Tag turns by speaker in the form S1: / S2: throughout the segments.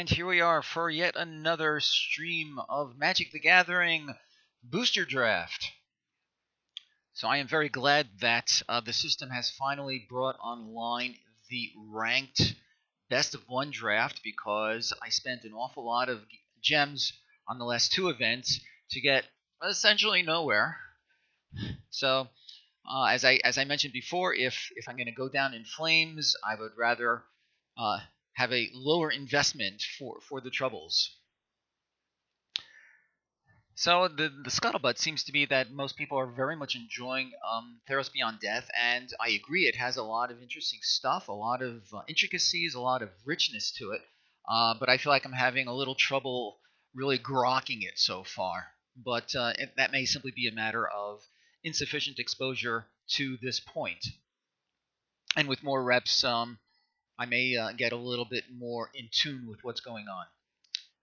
S1: And here we are for yet another stream of Magic the Gathering Booster Draft. So I am very glad that the system has finally brought online the ranked best of one draft, because I spent an awful lot of gems on the last two events to get essentially nowhere. So as I mentioned before, if I'm going to go down in flames, I would rather have a lower investment for the troubles. So the scuttlebutt seems to be that most people are very much enjoying Theros Beyond Death, and I agree. It has a lot of interesting stuff, a lot of intricacies, a lot of richness to it. But I feel like I'm having a little trouble really grokking it so far. But that may simply be a matter of insufficient exposure to this point. And with more reps, I may get a little bit more in tune with what's going on.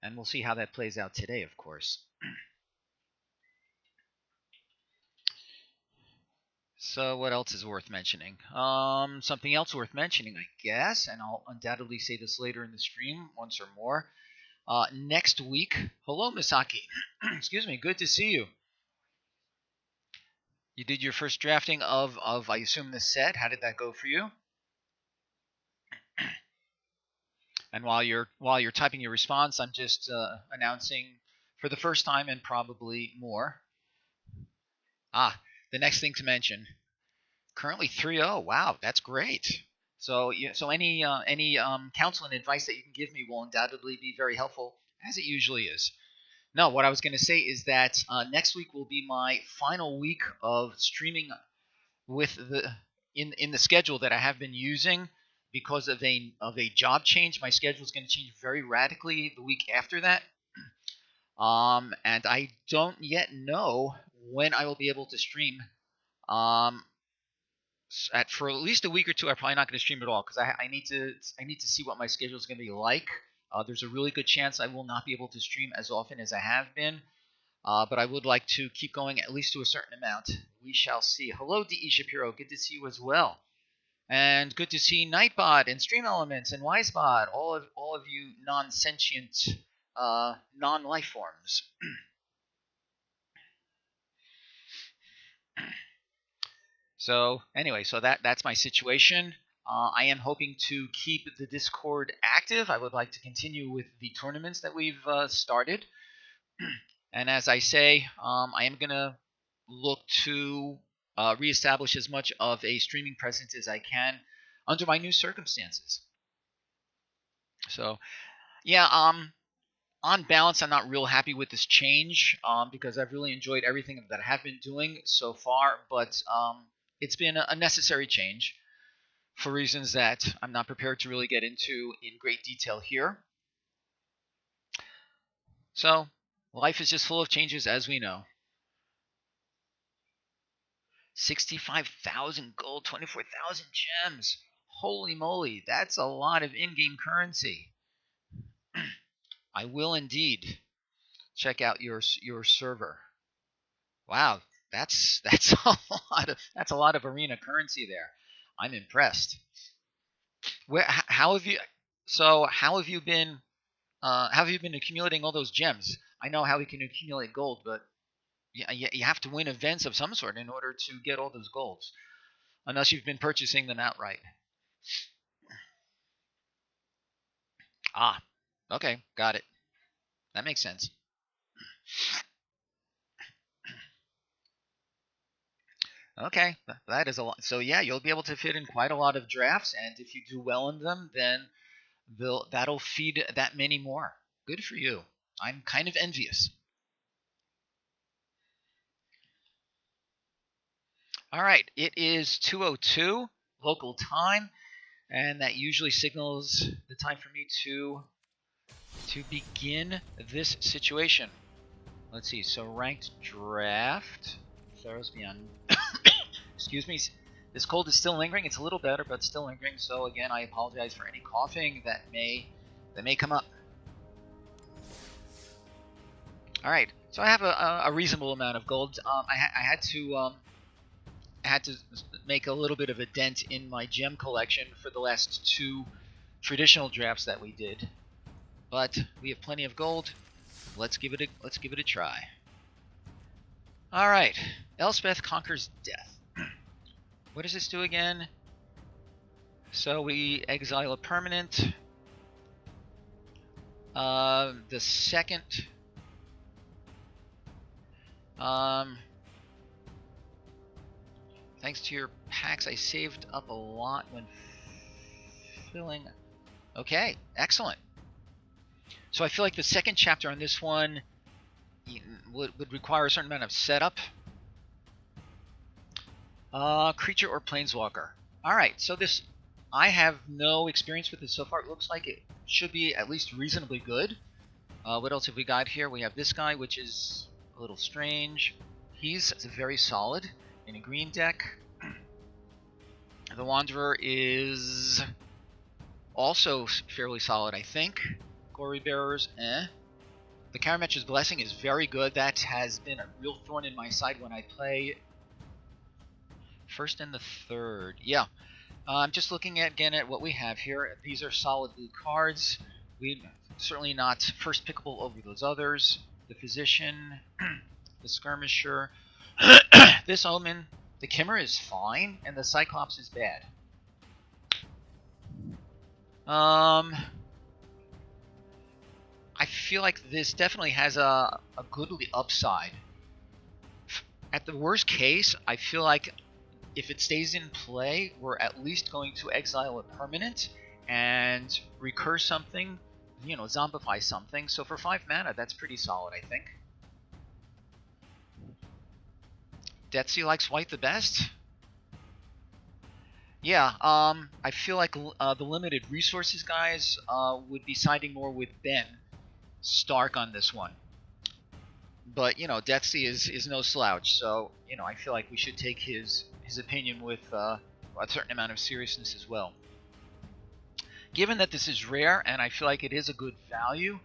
S1: And we'll see how that plays out today, of course. So what else is worth mentioning? Something else worth mentioning, I guess, and I'll undoubtedly say this later in the stream once or more. Next week, hello Misaki. Excuse me, good to see you. You did your first drafting of I assume this set. How did that go for you? And while you're typing your response, I'm just announcing for the first time and probably more. The next thing to mention. Currently 3-0. Wow, that's great. So any counsel and advice that you can give me will undoubtedly be very helpful, as it usually is. No, what I was going to say is that next week will be my final week of streaming with in the schedule that I have been using because of a job change. My schedule is going to change very radically the week after that. And I don't yet know when I will be able to stream. For at least a week or two, I'm probably not going to stream at all, because I need to see what my schedule is going to be like. There's a really good chance I will not be able to stream as often as I have been, but I would like to keep going at least to a certain amount. We shall see. Hello, D.E. Shapiro. Good to see you as well. And good to see Nightbot and Stream Elements and Wisebot, all of you non-sentient, non-life forms. So anyway, that's my situation. I am hoping to keep the Discord active. I would like to continue with the tournaments that we've started. And as I say, I am going to look to reestablish as much of a streaming presence as I can under my new circumstances. So, yeah, on balance, I'm not real happy with this change because I've really enjoyed everything that I have been doing so far, but it's been a necessary change for reasons that I'm not prepared to really get into in great detail here. So, life is just full of changes, as we know. 65,000 gold, 24,000 gems. Holy moly, that's a lot of in-game currency. I will indeed check out your server. Wow, that's a lot of arena currency there. I'm impressed. How have you been accumulating all those gems? I know how we can accumulate gold, but you have to win events of some sort in order to get all those golds, unless you've been purchasing them outright. Okay, got it. That makes sense. Okay, that is a lot. So yeah, you'll be able to fit in quite a lot of drafts, and if you do well in them, then that'll feed that many more. Good for you. I'm kind of envious. All right, it is 2:02 local time, and that usually signals the time for me to begin this situation. Let's see. So ranked draft. Theros Beyond. Excuse me. This cold is still lingering. It's a little better, but still lingering. So again, I apologize for any coughing that may come up. All right. So I have a reasonable amount of gold. I had to make a little bit of a dent in my gem collection for the last two traditional drafts that we did. but we have plenty of gold. Let's give it a try. All right, Elspeth conquers death. What does this do again? So we exile a permanent. The second. Thanks to your packs, I saved up a lot when filling. Okay, excellent. So I feel like the second chapter on this one would require a certain amount of setup. Creature or planeswalker. Alright, so this, I have no experience with this so far. It looks like it should be at least reasonably good. What else have we got here? We have this guy, which is a little strange. He's very solid in a green deck. The Wanderer is also fairly solid, I think. Glory Bearers, The Karametra's Blessing is very good. That has been a real thorn in my side when I play first and the third. Yeah. I'm just looking again at what we have here. These are solid blue cards. We certainly not first pickable over those others. The Physician, the Skirmisher, this Omen, the Kimmer is fine, and the Cyclops is bad. I feel like this definitely has a goodly upside. At the worst case, I feel like if it stays in play, we're at least going to exile a permanent and recur something, you know, zombify something. So for 5 mana, that's pretty solid, I think. Deathsea likes white the best. Yeah, I feel like the limited resources guys would be siding more with Ben Stark on this one. But, you know, Deathsea is no slouch, so, you know, I feel like we should take his opinion with a certain amount of seriousness as well. Given that this is rare, and I feel like it is a good value,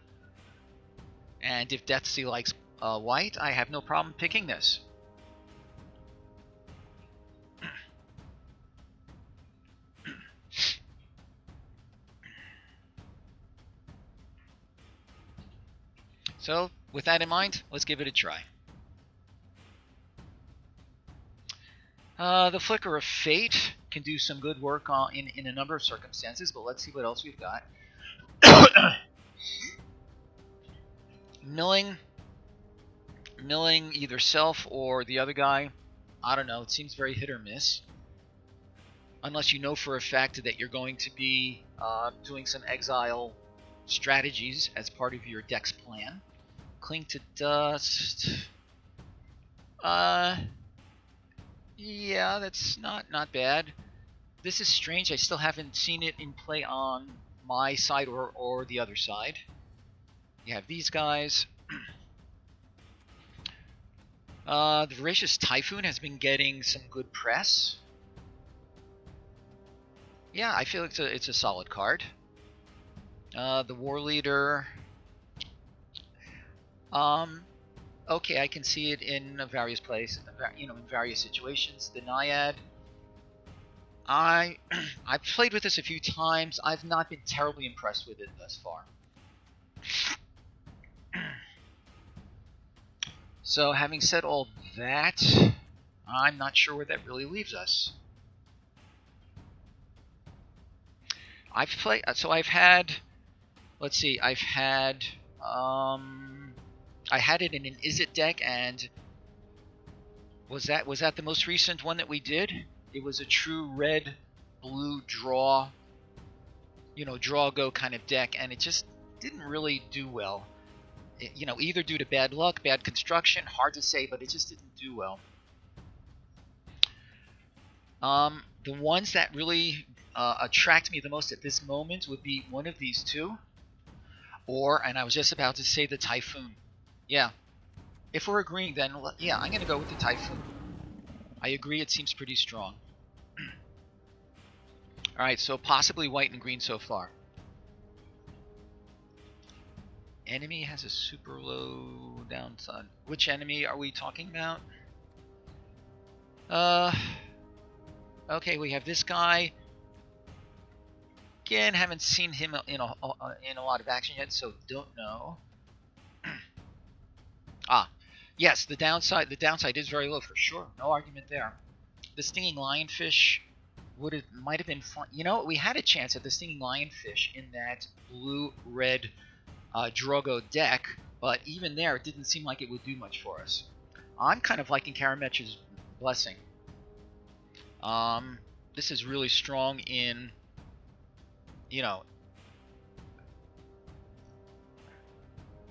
S1: and if Deathsea likes white, I have no problem picking this. So, with that in mind, let's give it a try. The Flicker of Fate can do some good work in a number of circumstances, but let's see what else we've got. Milling either self or the other guy, I don't know, it seems very hit or miss. Unless you know for a fact that you're going to be doing some exile strategies as part of your deck's plan. Cling to Dust. Yeah, that's not bad. This is strange. I still haven't seen it in play on my side or the other side. You have these guys. The Voracious Typhoon has been getting some good press. Yeah, I feel it's a solid card. The War Leader. Okay, I can see it in various places, you know, in various situations. The Naiad. I've played with this a few times. I've not been terribly impressed with it thus far. So, having said all that, I'm not sure where that really leaves us. I've played. So I've had. Let's see. I've had. I had it in an Is It deck, and was that the most recent one that we did? It was a true red-blue draw, you know, draw-go kind of deck, and it just didn't really do well. It, you know, either due to bad luck, bad construction, hard to say, but it just didn't do well. The ones that really attract me the most at this moment would be one of these two, and I was just about to say the Typhoon. Yeah. If we're agreeing, then yeah, I'm going to go with the Typhoon. I agree, it seems pretty strong. Alright, so possibly white and green so far. Enemy has a super low downside. Which enemy are we talking about? Okay, we have this guy. Again, haven't seen him in a lot of action yet, so don't know. Yes, the downside is very low for sure. No argument there. The stinging lionfish might have been fun. You know, we had a chance at the stinging lionfish in that blue-red Drogo deck, but even there, it didn't seem like it would do much for us. I'm kind of liking Karamech's Blessing. This is really strong in, you know.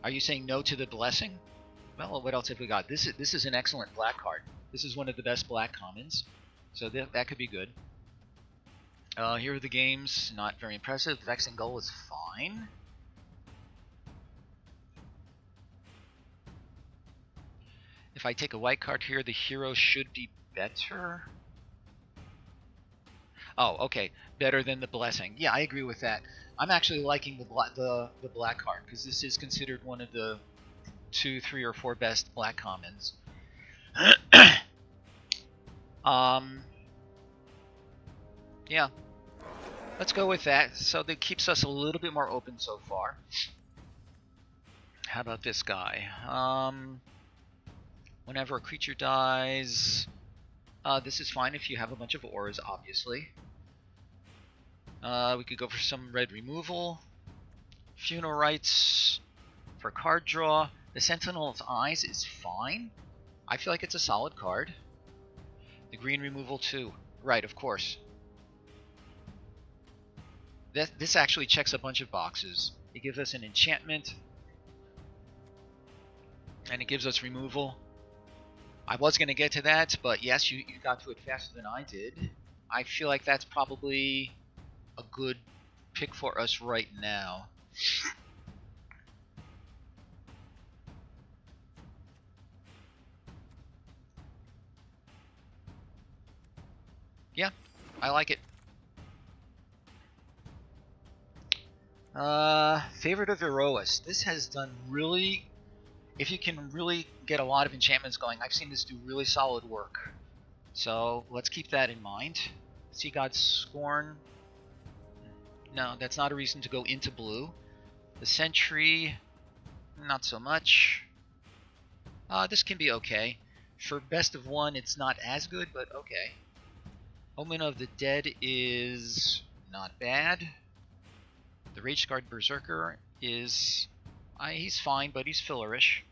S1: Are you saying no to the Blessing? Well, what else have we got? This is an excellent black card. This is one of the best black commons, so that could be good. Here are the games. Not very impressive. Vexing Gull is fine. If I take a white card here, the hero should be better. Oh, okay. Better than the Blessing. Yeah, I agree with that. I'm actually liking the black card, because this is considered one of the 2, 3, or 4 best black commons. Yeah. Let's go with that. So that keeps us a little bit more open so far. How about this guy? Whenever a creature dies, this is fine if you have a bunch of auras, obviously. We could go for some red removal. Funeral Rites for card draw. The Sentinel's Eyes is fine. I feel like it's a solid card. The green removal too. Right, of course. This actually checks a bunch of boxes. It gives us an enchantment. And it gives us removal. I was going to get to that, but yes, you got to it faster than I did. I feel like that's probably a good pick for us right now. Yeah, I like it. Favorite of Erois. This has done really... If you can really get a lot of enchantments going, I've seen this do really solid work. So let's keep that in mind. Sea God's Scorn. No, that's not a reason to go into blue. The Sentry, not so much. This can be okay. For best of one, it's not as good, but okay. Omen of the Dead is not bad. The Rage-Scarred Berserker is... he's fine, but he's fillerish.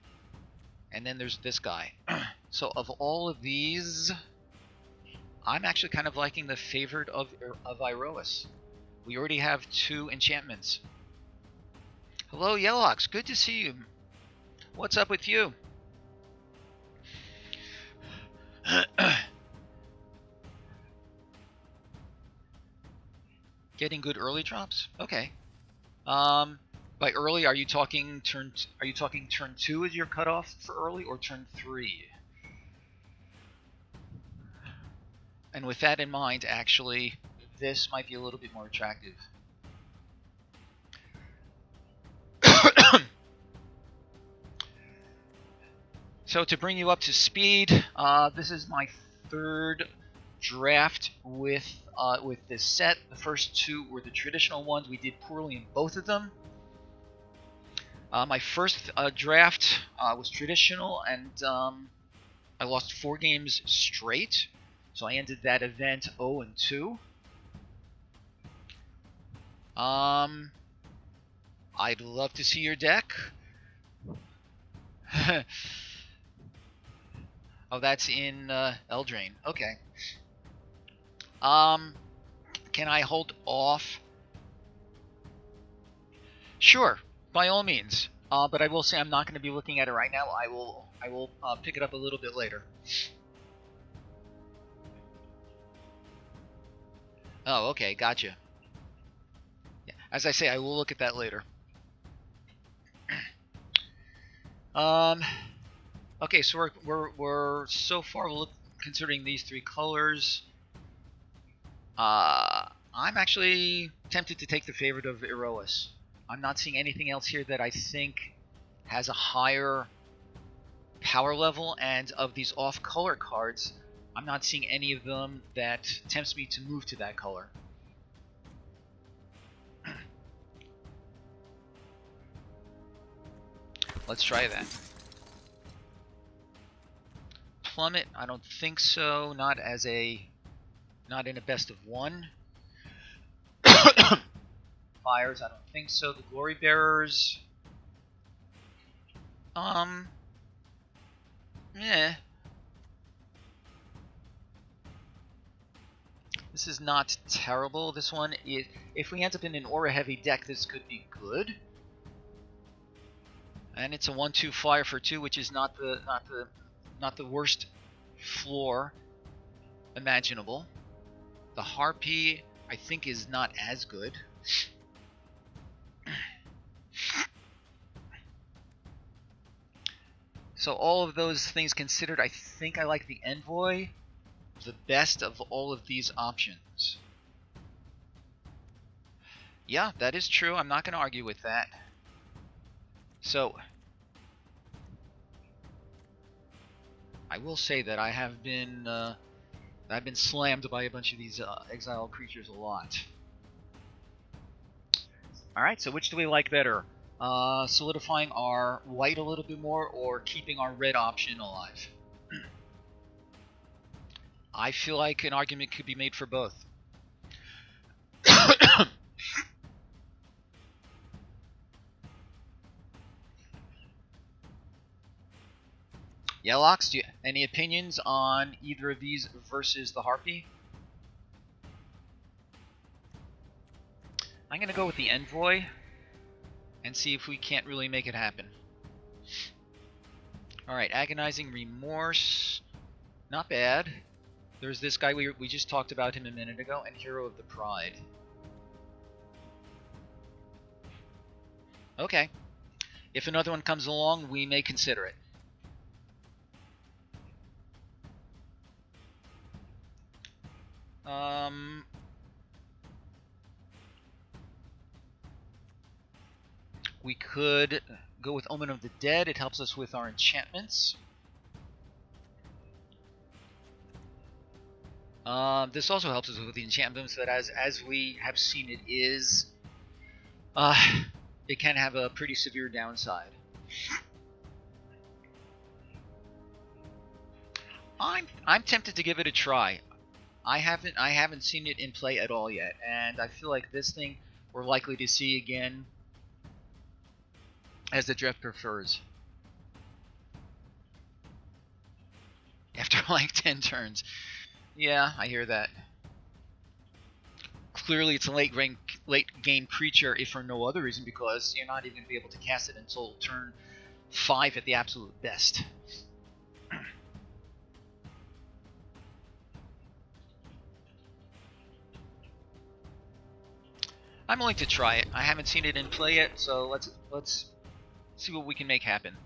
S1: And then there's this guy. So of all of these, I'm actually kind of liking the favorite of Iroas. We already have 2 enchantments. Hello, Yellowhawks. Good to see you. What's up with you? Getting good early drops? Okay. By early, are you talking turn 2 as your cutoff for early, or turn 3? And with that in mind, actually, this might be a little bit more attractive. So to bring you up to speed, this is my 3rd draft with this set. The first 2 were the traditional ones. We did poorly in both of them. My first draft was traditional, and I lost 4 games straight. So I ended that event 0-2. I'd love to see your deck. Oh, that's in Eldraine. Okay. Can I hold off? Sure, by all means. But I will say I'm not going to be looking at it right now. I will pick it up a little bit later. Oh, okay, gotcha. Yeah, as I say, I will look at that later. Okay, so we're so far considering these 3 colors. I'm actually tempted to take the favorite of Erois. I'm not seeing anything else here that I think has a higher power level, and of these off-color cards, I'm not seeing any of them that tempts me to move to that color. Let's try that. Plummet, I don't think so. Not in a best of one. Fires, I don't think so. The Glory Bearers. Yeah. This is not terrible. This one, if we end up in an aura heavy deck, this could be good. And it's a 1/2 flyer for 2, which is not the worst floor imaginable. The Harpy, I think, is not as good. So all of those things considered, I think I like the Envoy the best of all of these options. Yeah, that is true. I'm not going to argue with that. So I will say that I've been slammed by a bunch of these exiled creatures a lot. Alright, so which do we like better? Solidifying our white a little bit more, or keeping our red option alive? I feel like an argument could be made for both. Yellox, any opinions on either of these versus the Harpy? I'm going to go with the Envoy and see if we can't really make it happen. Alright, Agonizing Remorse. Not bad. There's this guy, we just talked about him a minute ago, and Hero of the Pride. Okay. If another one comes along, we may consider it. We could go with Omen of the Dead. It helps us with our enchantments. This also helps us with the enchantments, that as we have seen, it can have a pretty severe downside. I'm tempted to give it a try. I haven't seen it in play at all yet, and I feel like this thing we're likely to see again as the draft prefers. After like 10 turns. Yeah, I hear that. Clearly it's a late game creature, if for no other reason, because you're not even going to be able to cast it until turn 5 at the absolute best. I'm willing to try it. I haven't seen it in play yet, so let's see what we can make happen.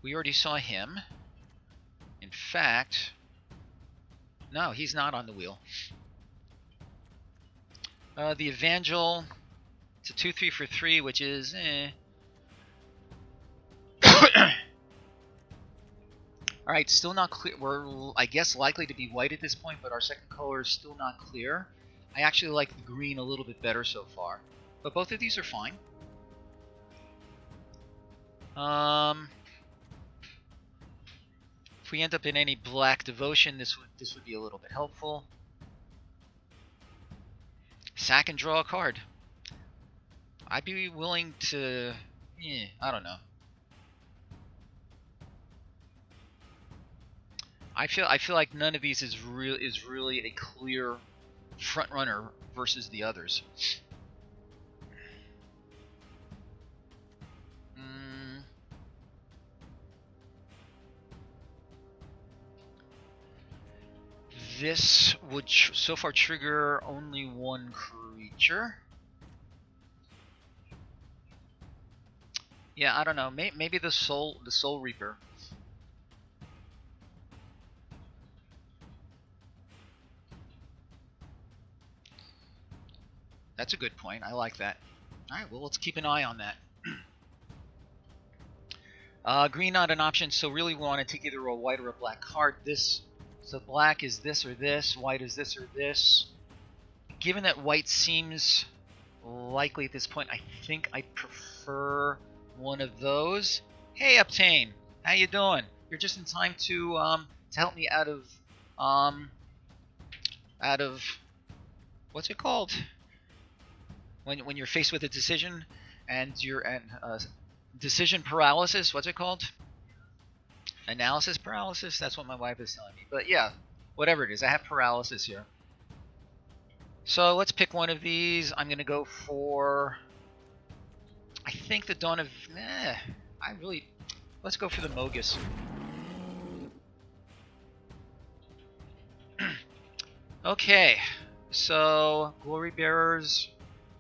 S1: We already saw him. In fact, no, he's not on the wheel. The Evangel, it's a 2/3 for 3, which is Alright, still not clear. We're, I guess, likely to be white at this point, but our second color is still not clear. I actually like the green a little bit better so far. But both of these are fine. If we end up in any black devotion, this would be a little bit helpful. Sack and draw a card. I'd be willing to... I don't know. I feel like none of these is really a clear front runner versus the others. This would so far trigger only one creature. Yeah, I don't know. Maybe the Soul Reaper. That's a good point. I like that. Alright, well, let's keep an eye on that. Green not an option, so really we want to take either a white or a black card. So black is this or this, white is this or this. given that white seems likely at this point, I think I prefer one of those. Hey, Obtain, how you doing? You're just in time to help me out of what's it called? When you're faced with a decision and you're at decision paralysis. What's it called? Analysis paralysis. That's what my wife is telling me. But yeah, whatever it is, I have paralysis here. So let's pick one of these. I'm gonna go for, I think, the Dawn of. Let's go for the Mogus. Okay, so Glory Bearers,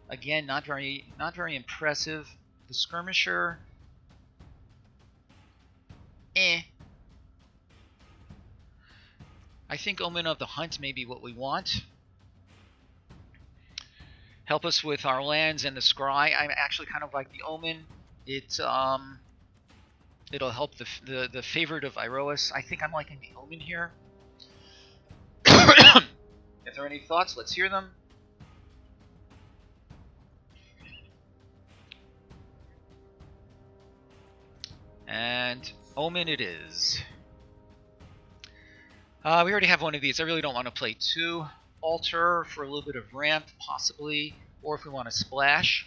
S1: again, not very impressive. The Skirmisher, I think Omen of the Hunt may be what we want. Help us with our lands and the Scry. I actually kind of like the Omen. It'll help the favorite of Iroas. I think I'm liking the Omen here. If there are any thoughts, let's hear them. And Omen it is. We already have one of these. I really don't want to play two. Altar for a little bit of ramp, possibly, or if we want to splash.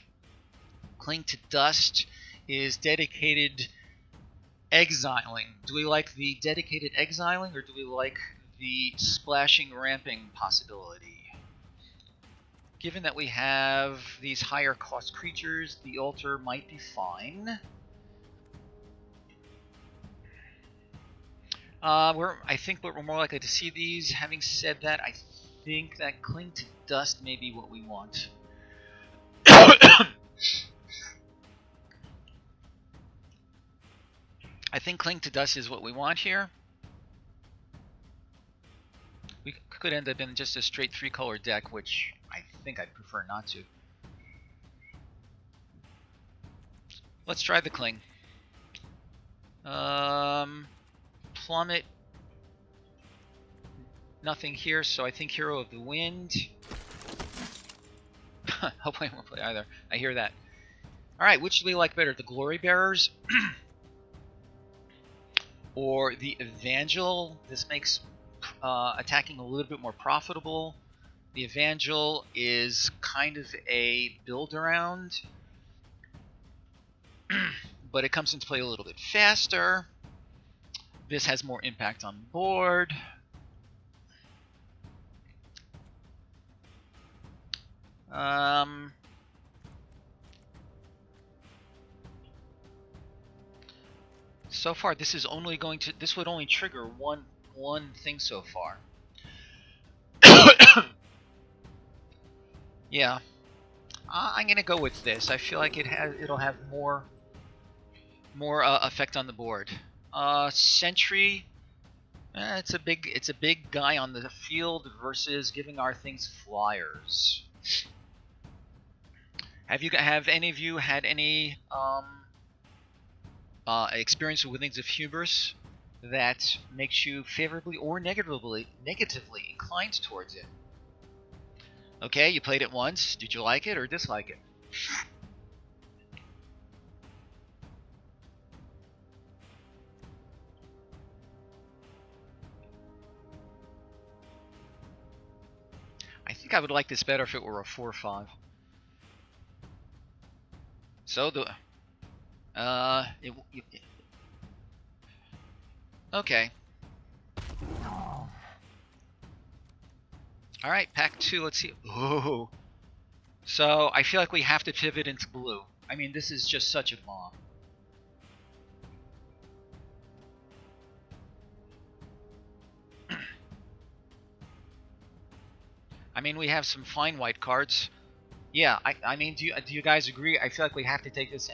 S1: Cling to Dust is dedicated exiling. Do we like the dedicated exiling, or do we like the splashing ramping possibility? Given that we have these higher cost creatures, the altar might be fine. I think we're more likely to see these. Having said that, I think that Cling to Dust may be what we want. I think Cling to Dust is what we want here. We could end up in just a straight 3-color deck, which I think I'd prefer not to. Let's try the Cling. Plummet. Nothing here, so I think Hero of the Wind. Hopefully I won't play either. I hear that. Alright, which do we like better? The Glory Bearers? Or the Evangel? This makes attacking a little bit more profitable. The Evangel is kind of a build around, but it comes into play a little bit faster. This has more impact on the board. So far, this is only going to. This would only trigger one thing so far. Yeah, I'm gonna go with this. I feel like it'll have more effect on the board. Sentry. It's a big guy on the field versus giving our things flyers. Have any of you had any experience with Wings of Hubris that makes you favorably or negatively inclined towards it? Okay, you played it once. Did you like it or dislike it? I think I would like this better if it were a 4/5. So the okay. All right, pack 2. Let's see. Oh, so I feel like we have to pivot into blue. I mean, this is just such a bomb. I mean, we have some fine white cards. Yeah, I mean, do you guys agree? I feel like we have to take this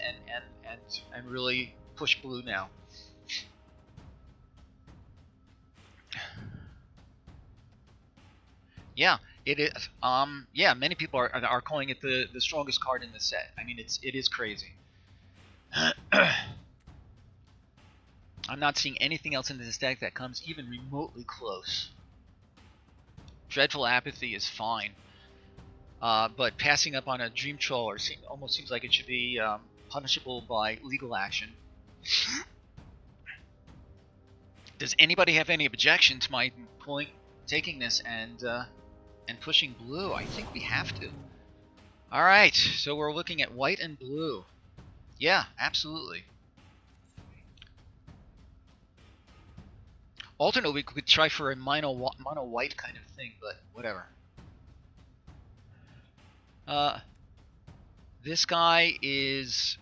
S1: and really push blue now. Yeah, it is. Yeah, many people are calling it the strongest card in the set. I mean, it is crazy. I'm not seeing anything else in this deck that comes even remotely close. Dreadful Apathy is fine. But passing up on a dream trawler almost seems like it should be punishable by legal action. Does anybody have any objection to my taking this and pushing blue? I think we have to. All right, so we're looking at white and blue. Yeah, absolutely. Alternately, we could try for a mono white kind of thing, but whatever. This guy he's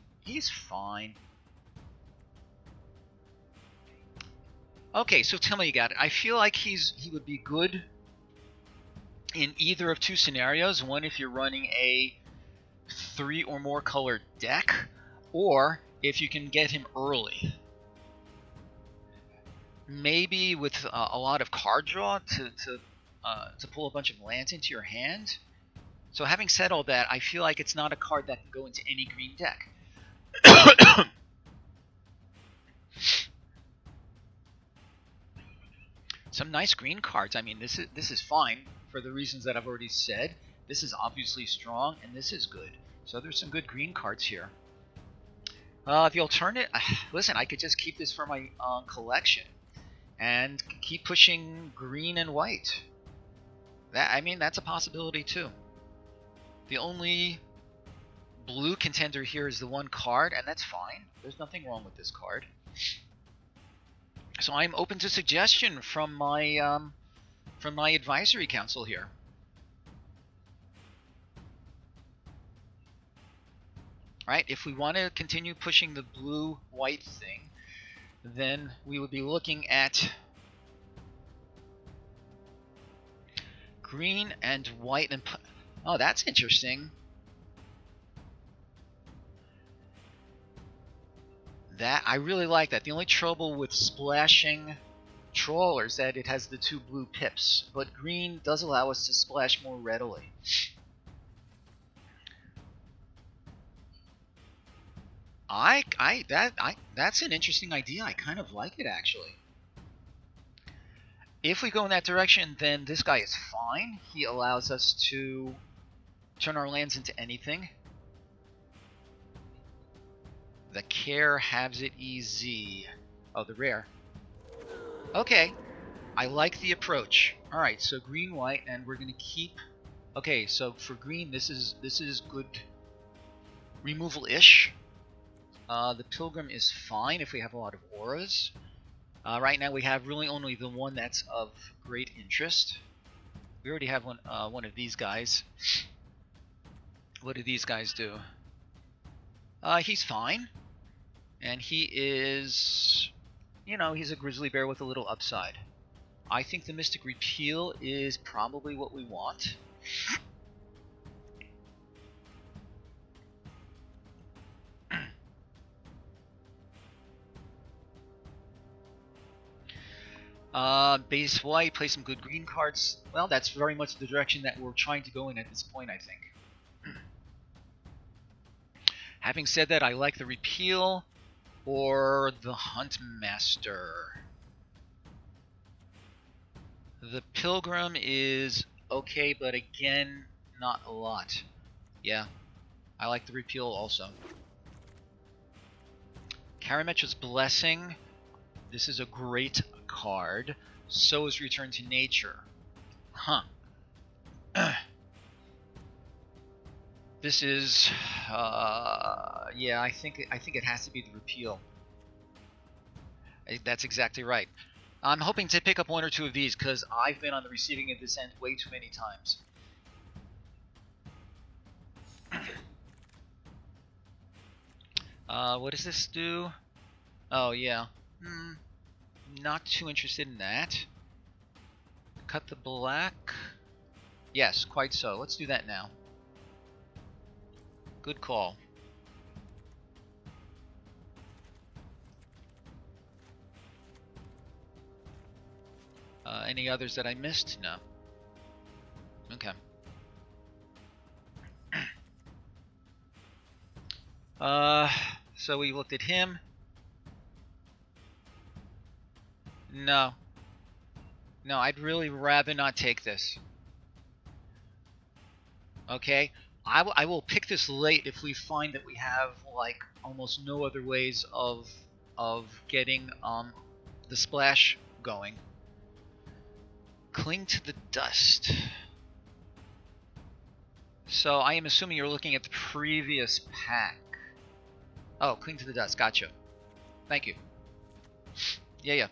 S1: fine. Okay, so tell me, you got it. I feel like he would be good in either of two scenarios. One, if you're running a 3 or more color deck, or if you can get him early. Maybe with a lot of card draw to pull a bunch of lands into your hand. So having said all that, I feel like it's not a card that can go into any green deck. Some nice green cards. I mean, this is fine for the reasons that I've already said. This is obviously strong, and this is good. So there's some good green cards here. The alternate, listen, I could just keep this for my collection and keep pushing green and white. I mean, that's a possibility too. The only blue contender here is the one card, and that's fine. There's nothing wrong with this card. So I'm open to suggestion from my advisory council here. Right? If we want to continue pushing the blue-white thing, then we would be looking at green and white and... Oh, that's interesting. That I really like that. The only trouble with splashing Trawler is that it has the 2 blue pips, but green does allow us to splash more readily. That's an interesting idea. I kind of like it, actually. If we go in that direction, then this guy is fine. He allows us to turn our lands into anything. The Care has it easy. Oh, the rare. Okay. I like the approach. Alright, so green, white, and we're gonna keep... Okay, so for green, this is good removal-ish. The Pilgrim is fine if we have a lot of auras. Right now we have really only the one that's of great interest. We already have one of these guys. What do these guys do? He's fine. And he is, you know, he's a grizzly bear with a little upside. I think the Mystic Repeal is probably what we want. Base white, play some good green cards. Well, that's very much the direction that we're trying to go in at this point, I think. Having said that, I like the Repeal or the Huntmaster. The Pilgrim is okay, but again, not a lot. Yeah, I like the Repeal also. Karametra's Blessing. This is a great card. So is Return to Nature. Huh. This is, yeah, I think it has to be the Repeal. That's exactly right. I'm hoping to pick up 1 or 2 of these because I've been on the receiving end of this end way too many times. What does this do? Oh, yeah. Not too interested in that. Cut the black. Yes, quite so. Let's do that now. Good call. Any others that I missed? No. Okay. So we looked at him. No. No, I'd really rather not take this. Okay, I will pick this late if we find that we have like almost no other ways of getting the splash going. Cling to the dust. So I am assuming you're looking at the previous pack. Oh, cling to the dust. Gotcha. Thank you. Yeah.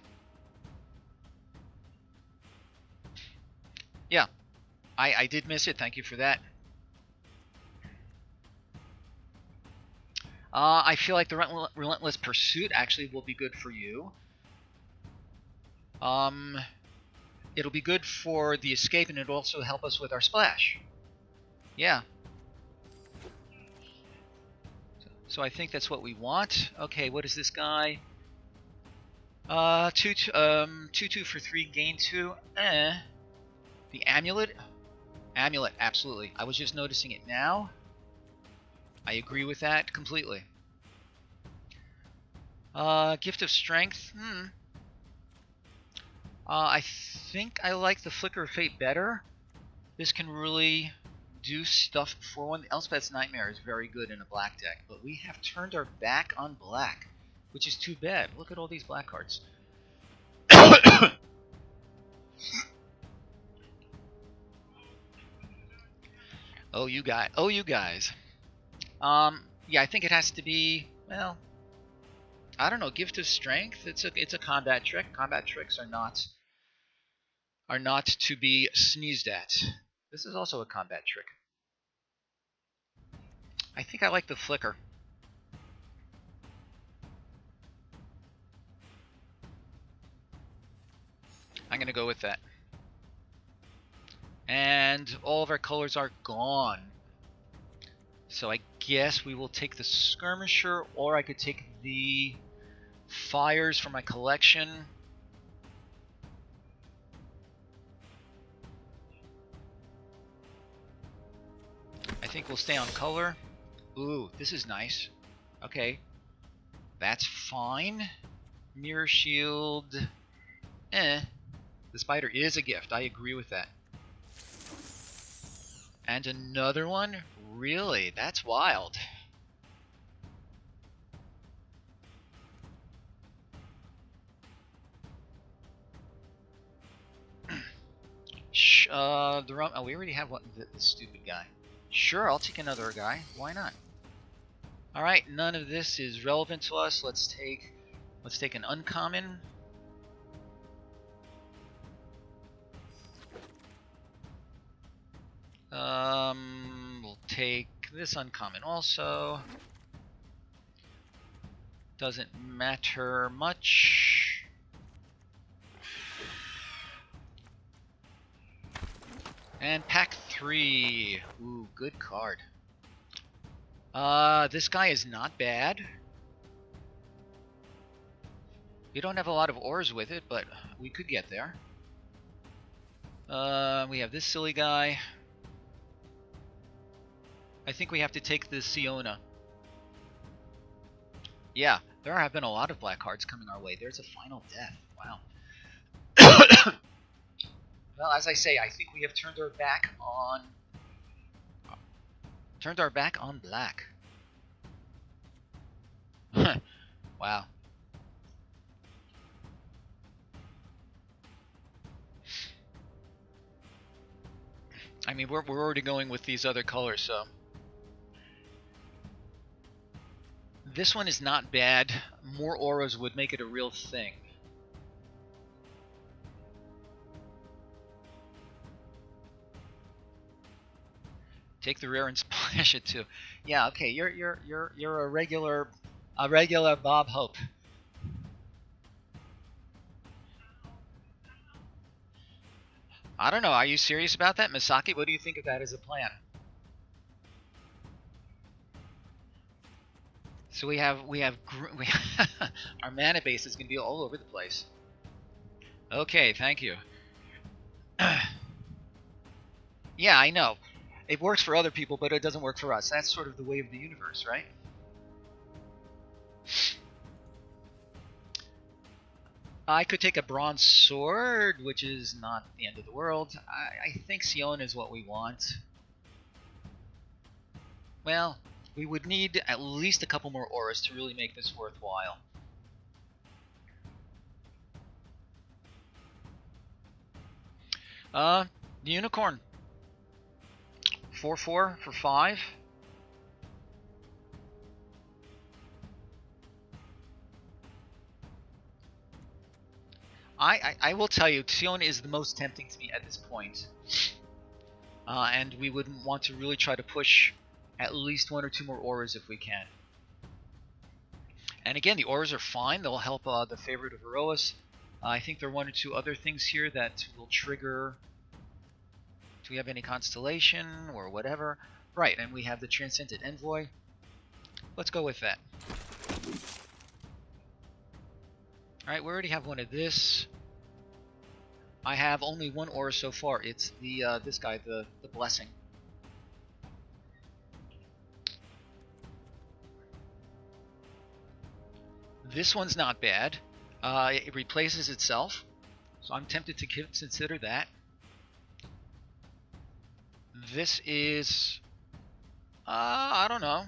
S1: Yeah. I did miss it. Thank you for that. I feel like the relentless pursuit actually will be good for you. It'll be good for the escape, and it'll also help us with our splash. Yeah. So I think that's what we want. Okay, what is this guy? 2/2 for 3, gain 2. The amulet? Amulet, absolutely. I was just noticing it now. I agree with that completely. Gift of strength. I think I like the Flicker of Fate better. This can really do stuff for one. Elspeth's Nightmare is very good in a black deck, but we have turned our back on black, which is too bad. Look at all these black cards. Oh, you guys. Yeah, I think it has to be, well, I don't know, Gift of Strength. It's a combat trick. Combat tricks are not to be sneezed at. This is also a combat trick. I think I like the Flicker. I'm going to go with that. And all of our colors are gone. So I guess we will take the Skirmisher, or I could take the Fires from my collection. I think we'll stay on color. Ooh, this is nice. Okay. That's fine. Mirror Shield. The spider is a gift. I agree with that. And another one? Really? That's wild. Oh, we already have one. The stupid guy. Sure, I'll take another guy. Why not? All right, none of this is relevant to us. Let's take an uncommon. We'll take this uncommon also. Doesn't matter much. And pack 3. Ooh, good card. This guy is not bad. We don't have a lot of ores with it, but we could get there. We have this silly guy. I think we have to take the Siona. Yeah, there have been a lot of black cards coming our way. There's a final death. Wow. Well, as I say, I think we have turned our back on black. Wow. I mean, we're already going with these other colors, so this one is not bad. More auras would make it a real thing. Take the rare and splash it too. Yeah, okay. You're a regular Bob Hope. I don't know. Are you serious about that, Misaki? What do you think of that as a plan? So we have our mana base is going to be all over the place. Okay, thank you. Yeah, I know. It works for other people, but it doesn't work for us. That's sort of the way of the universe, right? I could take a bronze sword, which is not the end of the world. I think Sion is what we want. Well, we would need at least a couple more auras to really make this worthwhile. The unicorn. 4/4 for 5. I will tell you, Tion is the most tempting to me at this point. And we would want to really try to push at least 1 or 2 more auras if we can. And again, the auras are fine. They'll help the favorite of Erois. I think there are 1 or 2 other things here that will trigger... Do we have any constellation or whatever? Right, and we have the Transcendent Envoy. Let's go with that. Alright, we already have 1 of this. I have only 1 aura so far. It's the this guy, the Blessing. This one's not bad. It replaces itself, so I'm tempted to consider that. This is... I don't know.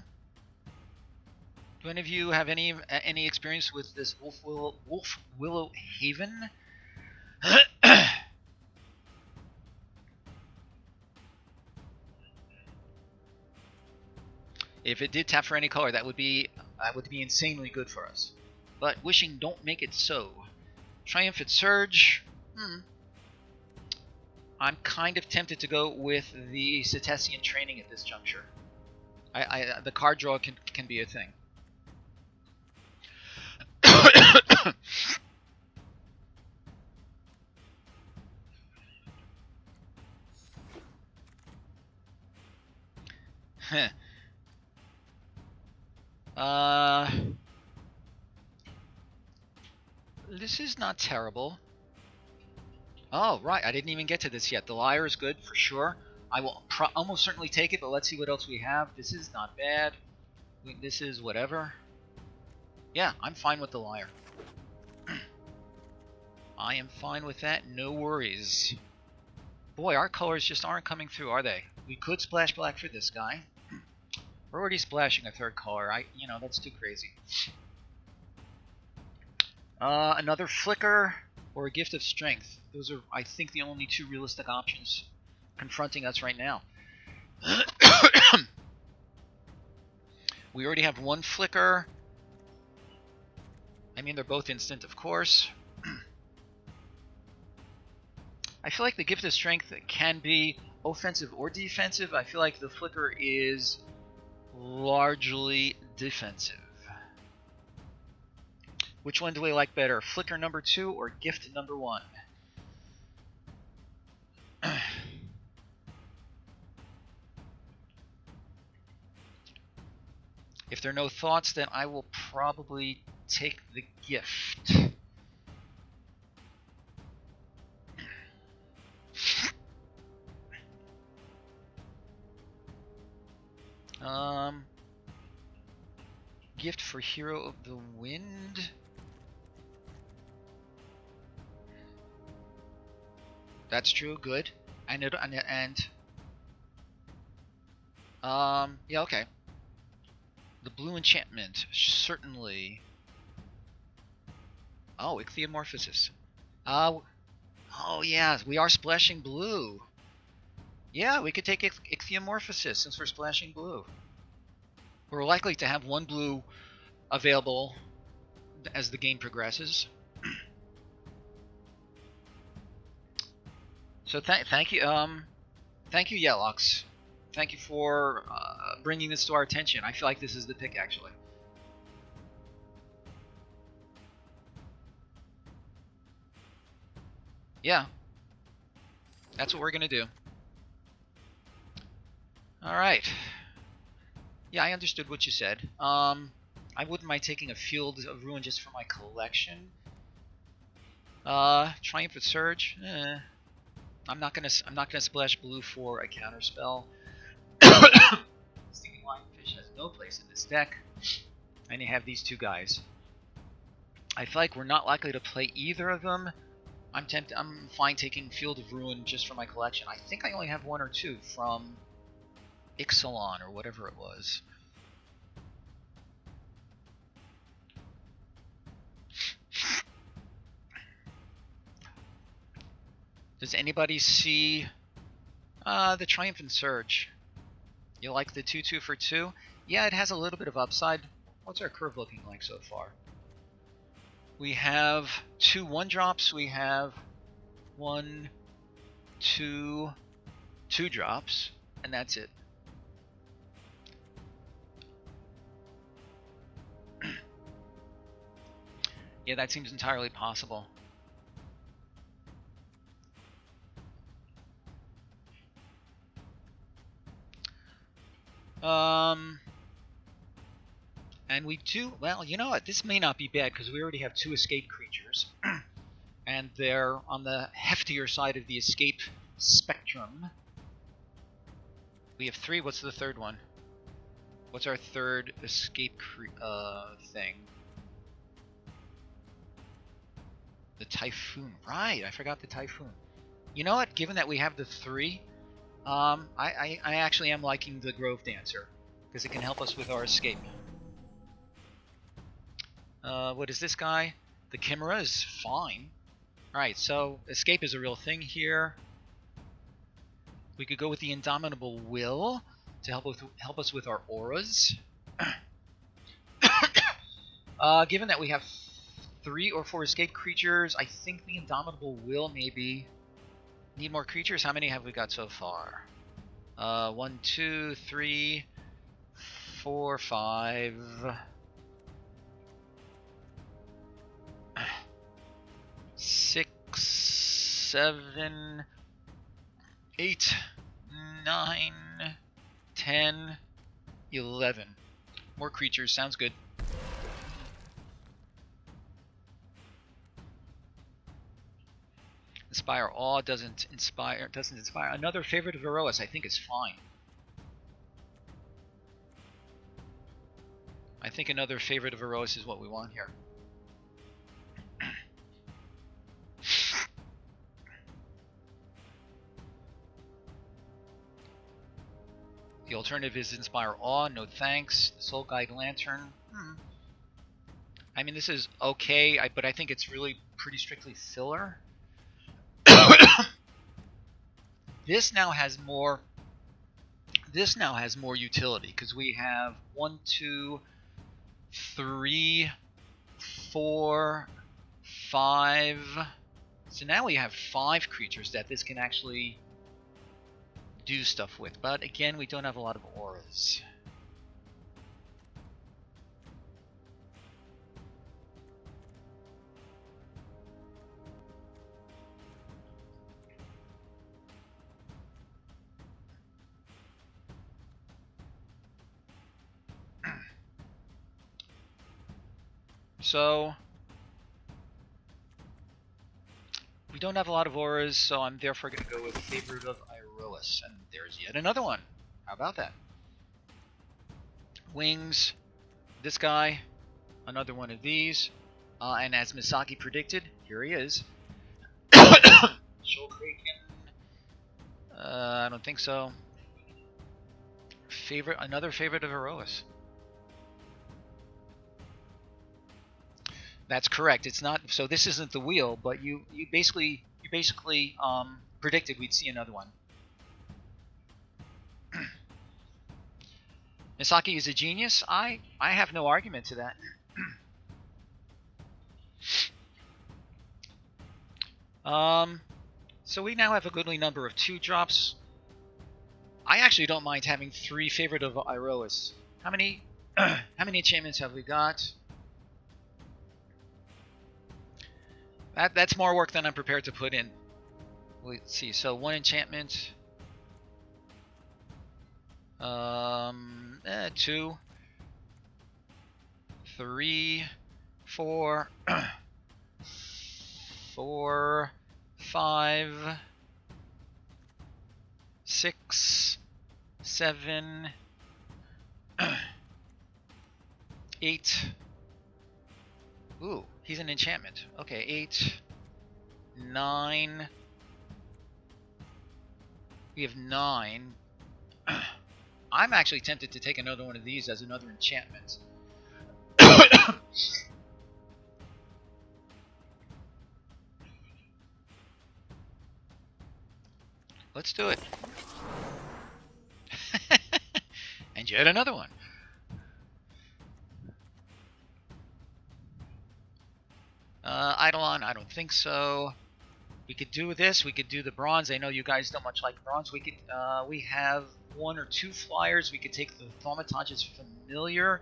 S1: Do any of you have any experience with this Wolf Willow Haven? If it did tap for any color, that would be insanely good for us. But wishing don't make it so. Triumphant Surge. I'm kind of tempted to go with the Cetacean Training at this juncture. The card draw can be a thing. This is not terrible. Oh, right, I didn't even get to this yet. The Liar is good, for sure. I will almost certainly take it, but let's see what else we have. This is not bad. This is whatever. Yeah, I'm fine with the Liar. I am fine with that, no worries. Boy, our colors just aren't coming through, are they? We could splash black for this guy. We're already splashing a 3rd color. You know, that's too crazy. Another Flicker or a Gift of Strength. Those are, I think, the only 2 realistic options confronting us right now. We already have 1 Flicker. I mean, they're both instant, of course. I feel like the Gift of Strength can be offensive or defensive. I feel like the Flicker is largely defensive. Which one do we like better? Flicker number 2 or Gift number 1? If there are no thoughts, then I will probably take the Gift. Gift for Hero of the Wind. That's true. Good. Yeah, okay. The blue enchantment, certainly. Oh, Ichthyomorphosis. Oh yeah, we are splashing blue. Yeah, we could take Ichthyomorphosis since we're splashing blue. We're likely to have 1 blue available as the game progresses. So thank you, Yelox. Thank you for bringing this to our attention. I feel like this is the pick, actually. Yeah, that's what we're gonna do. All right. Yeah, I understood what you said. I wouldn't mind taking a Field of Ruin just for my collection. Triumphant Surge. I'm not gonna splash blue for a counterspell. Stinging Lionfish has no place in this deck, and you have these 2 guys. I feel like we're not likely to play either of them. I'm fine taking Field of Ruin just for my collection. I think I only have 1 or 2 from Ixalan or whatever it was. Does anybody see the Triumphant Surge? You like the 2-2 for 2? Yeah, it has a little bit of upside. What's our curve looking like so far? We have 2 1-drops. We have 1, 2, 2-drops, and that's it. Yeah, that seems entirely possible. And we do, well, you know what, this may not be bad because we already have 2 escape creatures. And they're on the heftier side of the escape spectrum. We have 3, what's the third one? What's our third escape thing? The Typhoon, right, I forgot the Typhoon. You know what, given that we have the 3, I actually am liking the Grove Dancer, because it can help us with our escape. What is this guy? The Chimera is fine. Alright, so escape is a real thing here. We could go with the Indomitable Will to help us with our auras. Given that we have 3 or 4 escape creatures, I think the Indomitable Will maybe need more creatures. How many have we got so far? 1, 2, 3, 4, 5. 6, 7, 8, 9, 10, 11. More creatures, sounds good. Inspire Awe doesn't inspire. Another favorite of Erois, I think, is fine. I think another favorite of Erois is what we want here. The alternative is Inspire Awe, no thanks. Soul Guide Lantern. I mean, this is okay, but I think it's really pretty strictly filler. This now has more utility because we have 1, 2, 3, 4, 5. So now we have 5 creatures that this can actually do stuff with. But again, we don't have a lot of auras. So we don't have a lot of auras, so I'm therefore going to go with Favorite of Iroas. And there's yet another one. How about that? Wings, this guy, another one of these. And as Misaki predicted, here he is. I don't think so. Another favorite of Erois. That's correct. It's not. So this isn't the wheel, but you basically predicted we'd see another one. Misaki is a genius. I have no argument to that. So we now have a goodly number of 2-drops. I actually don't mind having 3 favorite of Iroas. How many enchantments have we got? That's more work than I'm prepared to put in. Let's see. So 1 enchantment. 2, 3, 4, 4, 5, 6, 7, 8. Ooh, he's an enchantment. Okay, 8, 9. We have 9. I'm actually tempted to take another one of these as another enchantment. Let's do it. And yet another one. Eidolon, I don't think so. We could do this. We could do the bronze. I know you guys don't much like bronze. We could. We have 1 or 2 flyers. We could take the Thaumaturge's Familiar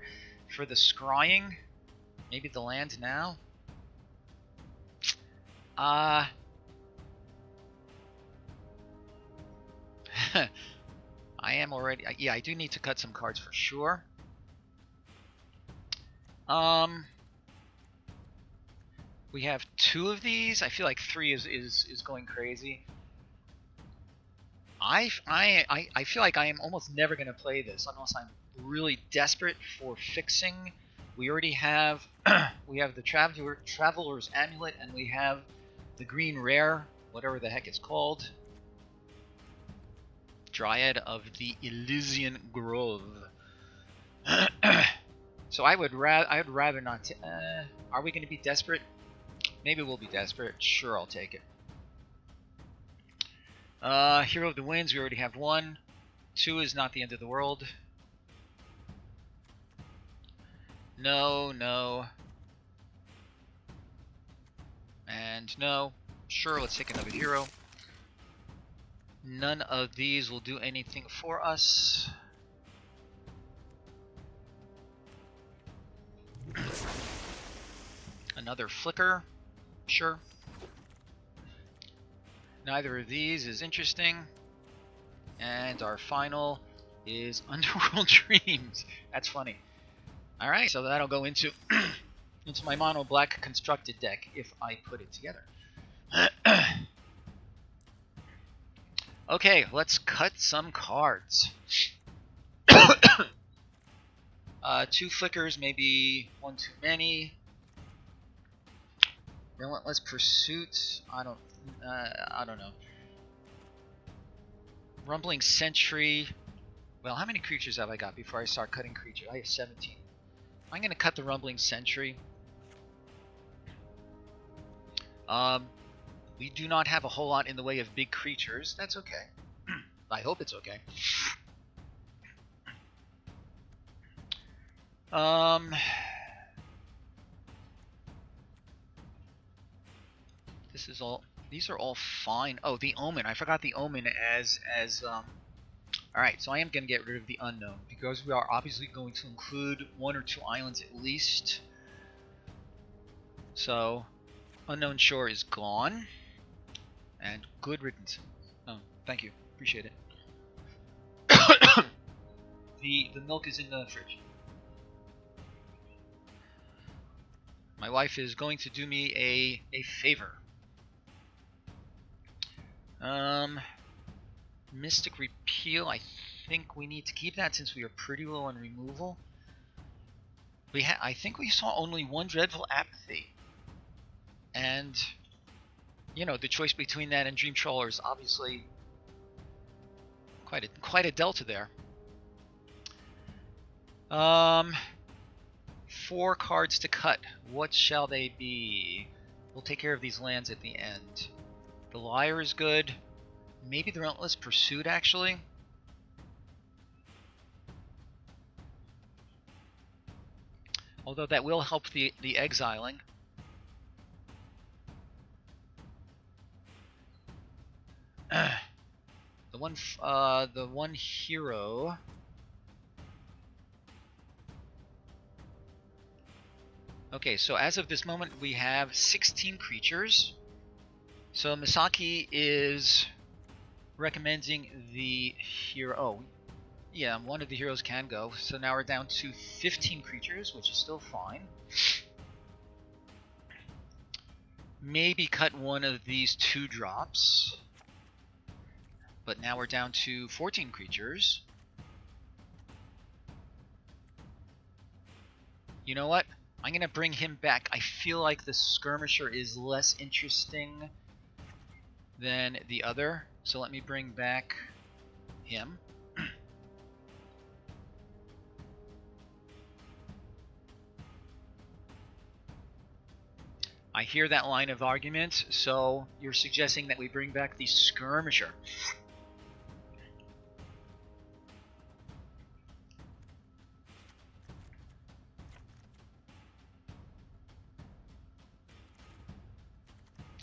S1: for the scrying. Maybe the land now. I am already. Yeah, I do need to cut some cards for sure. We have 2 of these. I feel like 3 is going crazy. I feel like I am almost never going to play this unless I'm really desperate for fixing. We already have we have the Traveler's Amulet, and we have the green rare, whatever the heck it's called, Dryad of the Elysian Grove. So I would rather not. Are we going to be desperate? Maybe we'll be desperate. Sure, I'll take it. Hero of the Winds, we already have 1. 2 is not the end of the world. No, no. And no. Sure, let's take another hero. None of these will do anything for us. Another flicker. Sure. Neither of these is interesting. And our final is Underworld Dreams. That's funny. Alright, so that'll go into into my mono black constructed deck if I put it together. Okay, let's cut some cards. 2 flickers, maybe 1 too many. Relentless Pursuit. I don't know. Rumbling Sentry. Well, how many creatures have I got before I start cutting creatures? I have 17. I'm going to cut the Rumbling Sentry. We do not have a whole lot in the way of big creatures. That's okay. I hope it's okay. This is all. These are all fine. Oh, the Omen. I forgot the Omen as Alright, so I am going to get rid of the Unknown, because we are obviously going to include 1 or 2 islands at least. So, Unknown Shore is gone. And good riddance. Oh, thank you. Appreciate it. The milk is in the fridge. My wife is going to do me a favor. Mystic Repeal, I think we need to keep that since we are pretty low on removal. I think we saw only 1 Dreadful Apathy. And, you know, the choice between that and Dream Trawler is obviously quite a delta there. 4 cards to cut. What shall they be? We'll take care of these lands at the end. The Liar is good. Maybe the Relentless Pursuit, actually. Although that will help the exiling. The one hero. Okay, so as of this moment, we have 16 creatures. So Misaki is recommending the hero. Oh, yeah, 1 of the heroes can go. So now we're down to 15 creatures, which is still fine. Maybe cut 1 of these 2 drops. But now we're down to 14 creatures. You know what? I'm going to bring him back. I feel like the Skirmisher is less interesting than the other. So let me bring back him. I hear that line of argument, so you're suggesting that we bring back the skirmisher.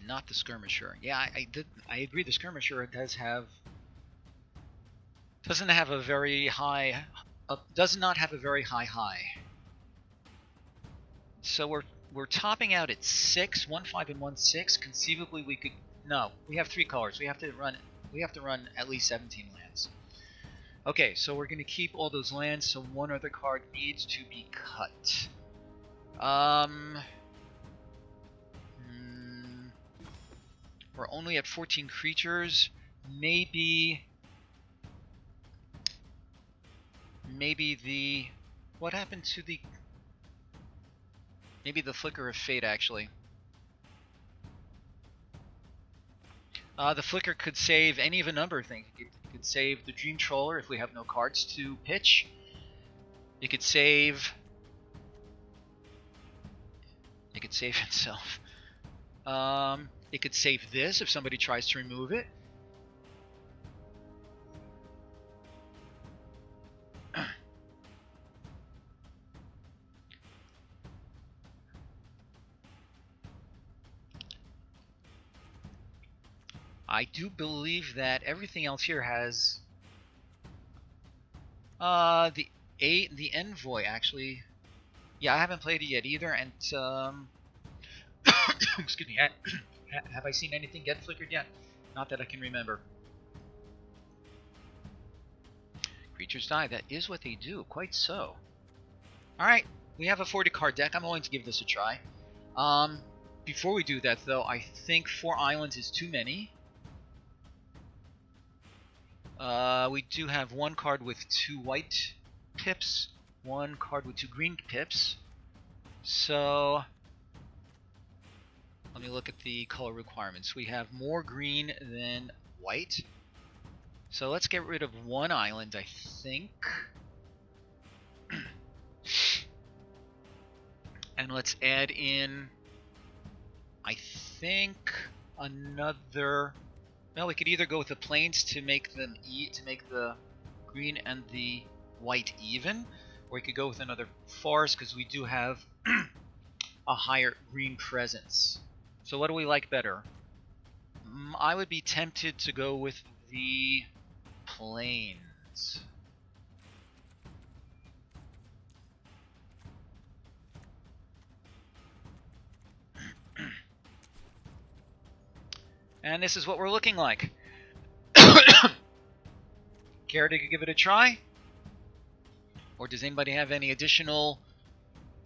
S1: Not the skirmisher. Yeah, I agree. The skirmisher does not have a very high high. So we're topping out at 6, 1 5 and 1 6. Conceivably, we could we have 3 colors. We have to run at least 17 lands. Okay, so we're going to keep all those lands. So one other card needs to be cut. We're only at 14 creatures. Maybe the... What happened to the... Maybe the Flicker of Fate, actually. The Flicker could save any of a number of things. It could save the Dream Troller if we have no cards to pitch. It could save... It could save itself. It could save this if somebody tries to remove it. I do believe that everything else here has the Envoy, actually. Yeah, I haven't played it yet either, and excuse me. Have I seen anything get flickered yet? Not that I can remember. Creatures die. That is what they do. Quite so. Alright, we have a 40 card deck. I'm going to give this a try. Before we do that, though, I think 4 islands is too many. We do have 1 card with 2 white pips, 1 card with 2 green pips. So... let me look at the color requirements. We have more green than white. So let's get rid of 1 island, I think. And let's add in, I think, another... Well, we could either go with the plains to make them the green and the white even, or we could go with another forest because we do have a higher green presence. So what do we like better? I would be tempted to go with the plains. And this is what we're looking like. Care to give it a try? Or does anybody have any additional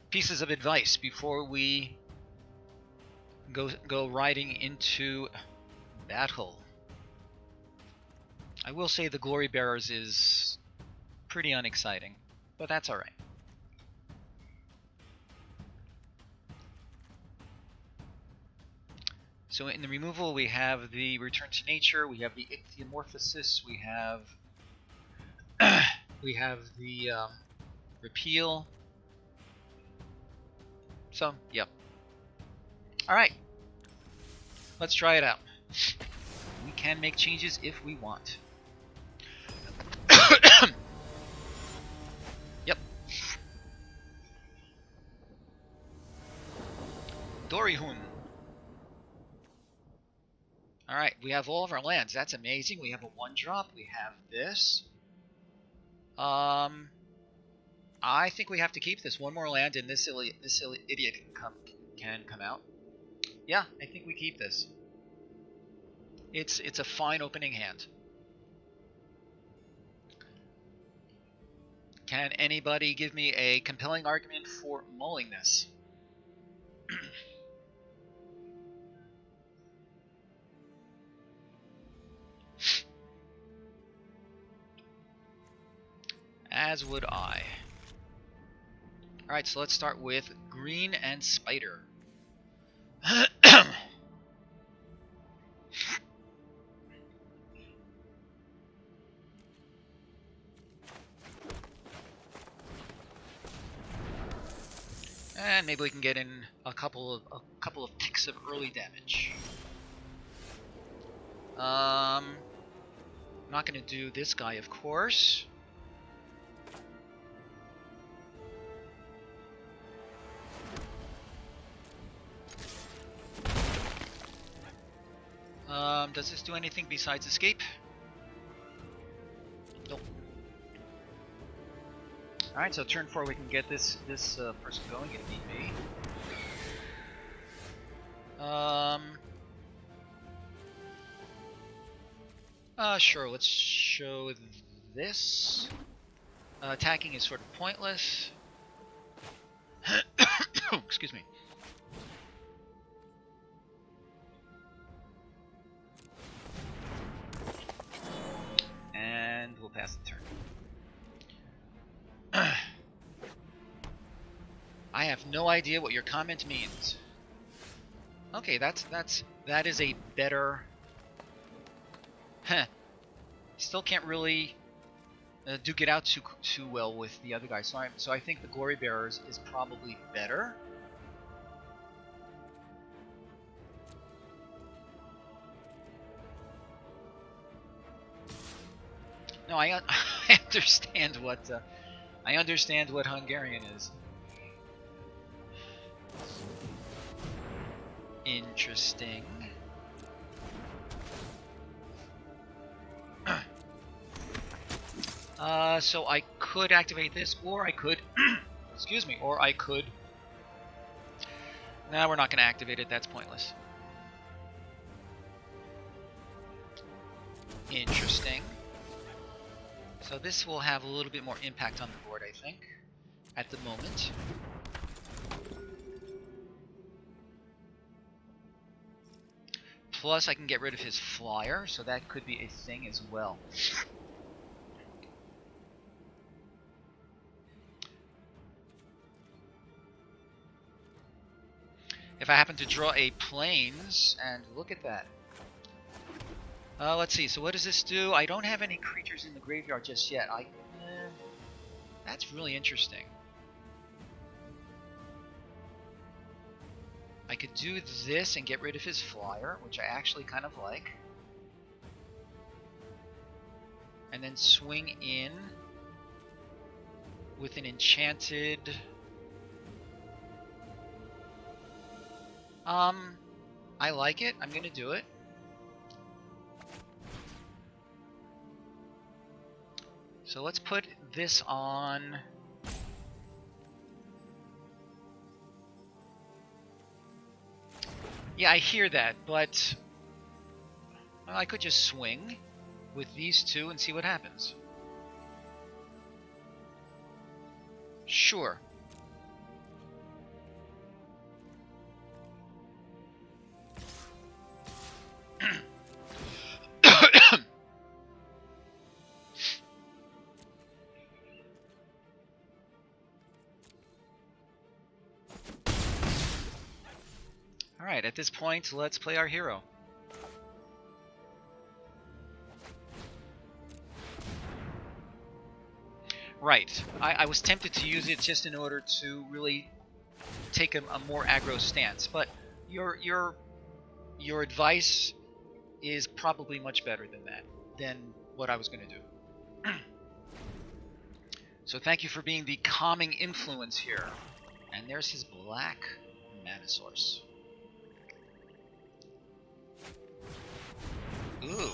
S1: pieces of advice before we go riding into battle? I will say the Glory Bearers is pretty unexciting, but that's alright. So in the removal we have the Return to Nature, we have the Ichthyomorphosis, we have the Repeal. So, yep. Alright. Let's try it out. We can make changes if we want. Yep. Dorihun. Alright, we have all of our lands. That's amazing. We have a 1-drop. We have this. I think we have to keep this. 1 more land and this silly idiot can come out. Yeah, I think we keep this. It's a fine opening hand. Can anybody give me a compelling argument for mulling this? As would I. Alright, so let's start with green and spider. And maybe we can get in a couple of ticks of early damage. I'm not going to do this guy, of course. Does this do anything besides escape? Nope. Alright, so turn 4 we can get this person going if need be. Sure, let's show this. Attacking is sort of pointless. Excuse me. And we'll pass the turn. I have no idea what your comment means. Okay, that is a better. Still can't really duke it out too well with the other guy. So I think the Glory Bearers is probably better. No, I understand what Hungarian is. Interesting. So I could activate this, or I could, excuse me, or I could. No, we're not going to activate it. That's pointless. Interesting. So this will have a little bit more impact on the board, I think, at the moment. Plus, I can get rid of his flyer, so that could be a thing as well. If I happen to draw a plains, and look at that. Let's see, so what does this do? I don't have any creatures in the graveyard just yet. That's really interesting. I could do this and get rid of his flyer, which I actually kind of like. And then swing in with an enchanted... I like it. I'm going to do it. So let's put this on... Yeah, I hear that, but well, I could just swing with these two and see what happens. Sure. Alright, at this point, let's play our hero. Right. I was tempted to use it just in order to really take a more aggro stance, but your advice is probably much better than what I was going to do. So thank you for being the calming influence here. And there's his black mana source. Ooh,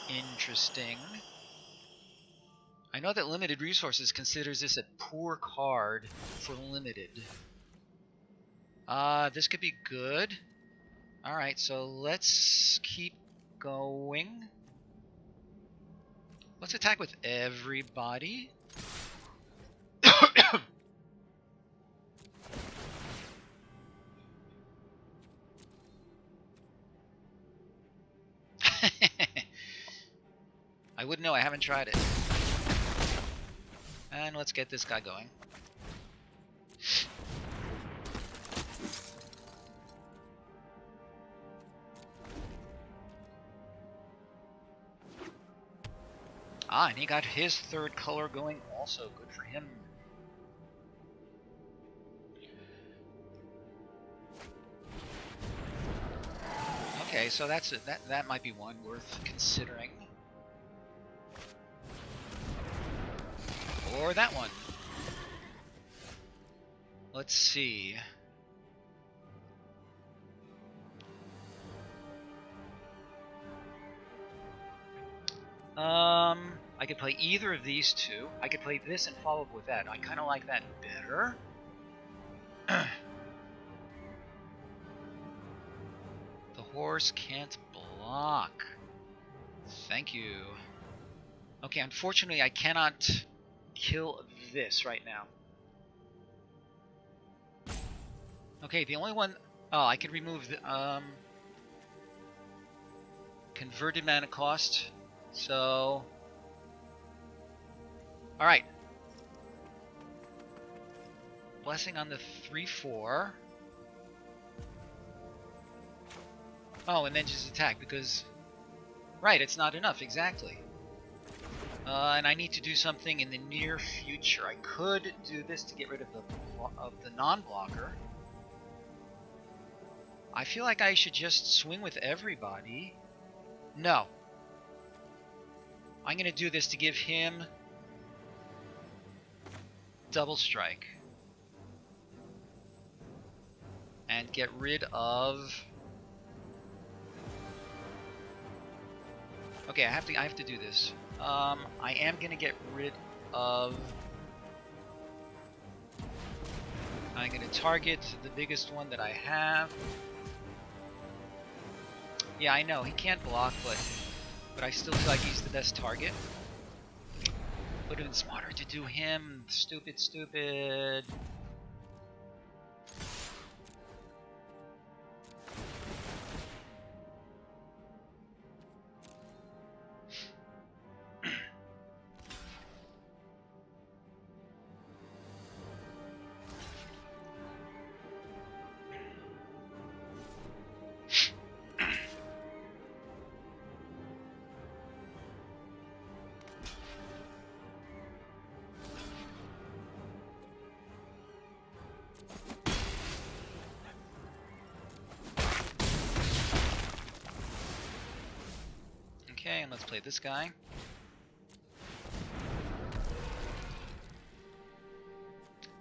S1: interesting. I know that Limited Resources considers this a poor card for limited. This could be good. Alright, so let's keep going. Let's attack with everybody. I wouldn't know, I haven't tried it. And let's get this guy going. Ah, and he got his third color going also. Good for him. Okay, so that might be one worth considering. Or that one. Let's see. I could play either of these two. I could play this and follow up with that. I kind of like that better. The horse can't block. Thank you. Okay, unfortunately, I cannot kill this right now. Okay, the only one... Oh, I could remove the... converted mana cost. So... Alright. Blessing on the 3/4. Oh, and then just attack, because... Right, it's not enough, exactly. And I need to do something in the near future. I could do this to get rid of the non-blocker. I feel like I should just swing with everybody. No. I'm going to do this to give him double strike. And get rid of... Okay, I have to do this. I am going to get rid of... I'm going to target the biggest one that I have. Yeah, I know, he can't block, but I still feel like he's the best target. Would have been smarter to do him. Stupid, stupid. Okay, and let's play this guy.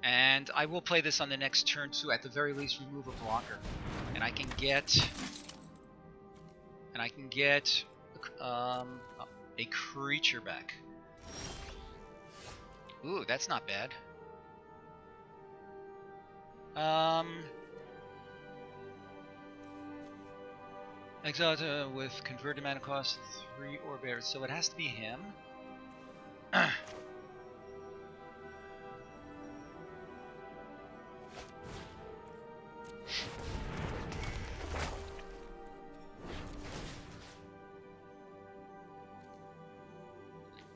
S1: And I will play this on the next turn too. At the very least, remove a blocker, and I can get a creature back. Ooh, that's not bad. Exalta with converted mana cost 3 or bears, so it has to be him.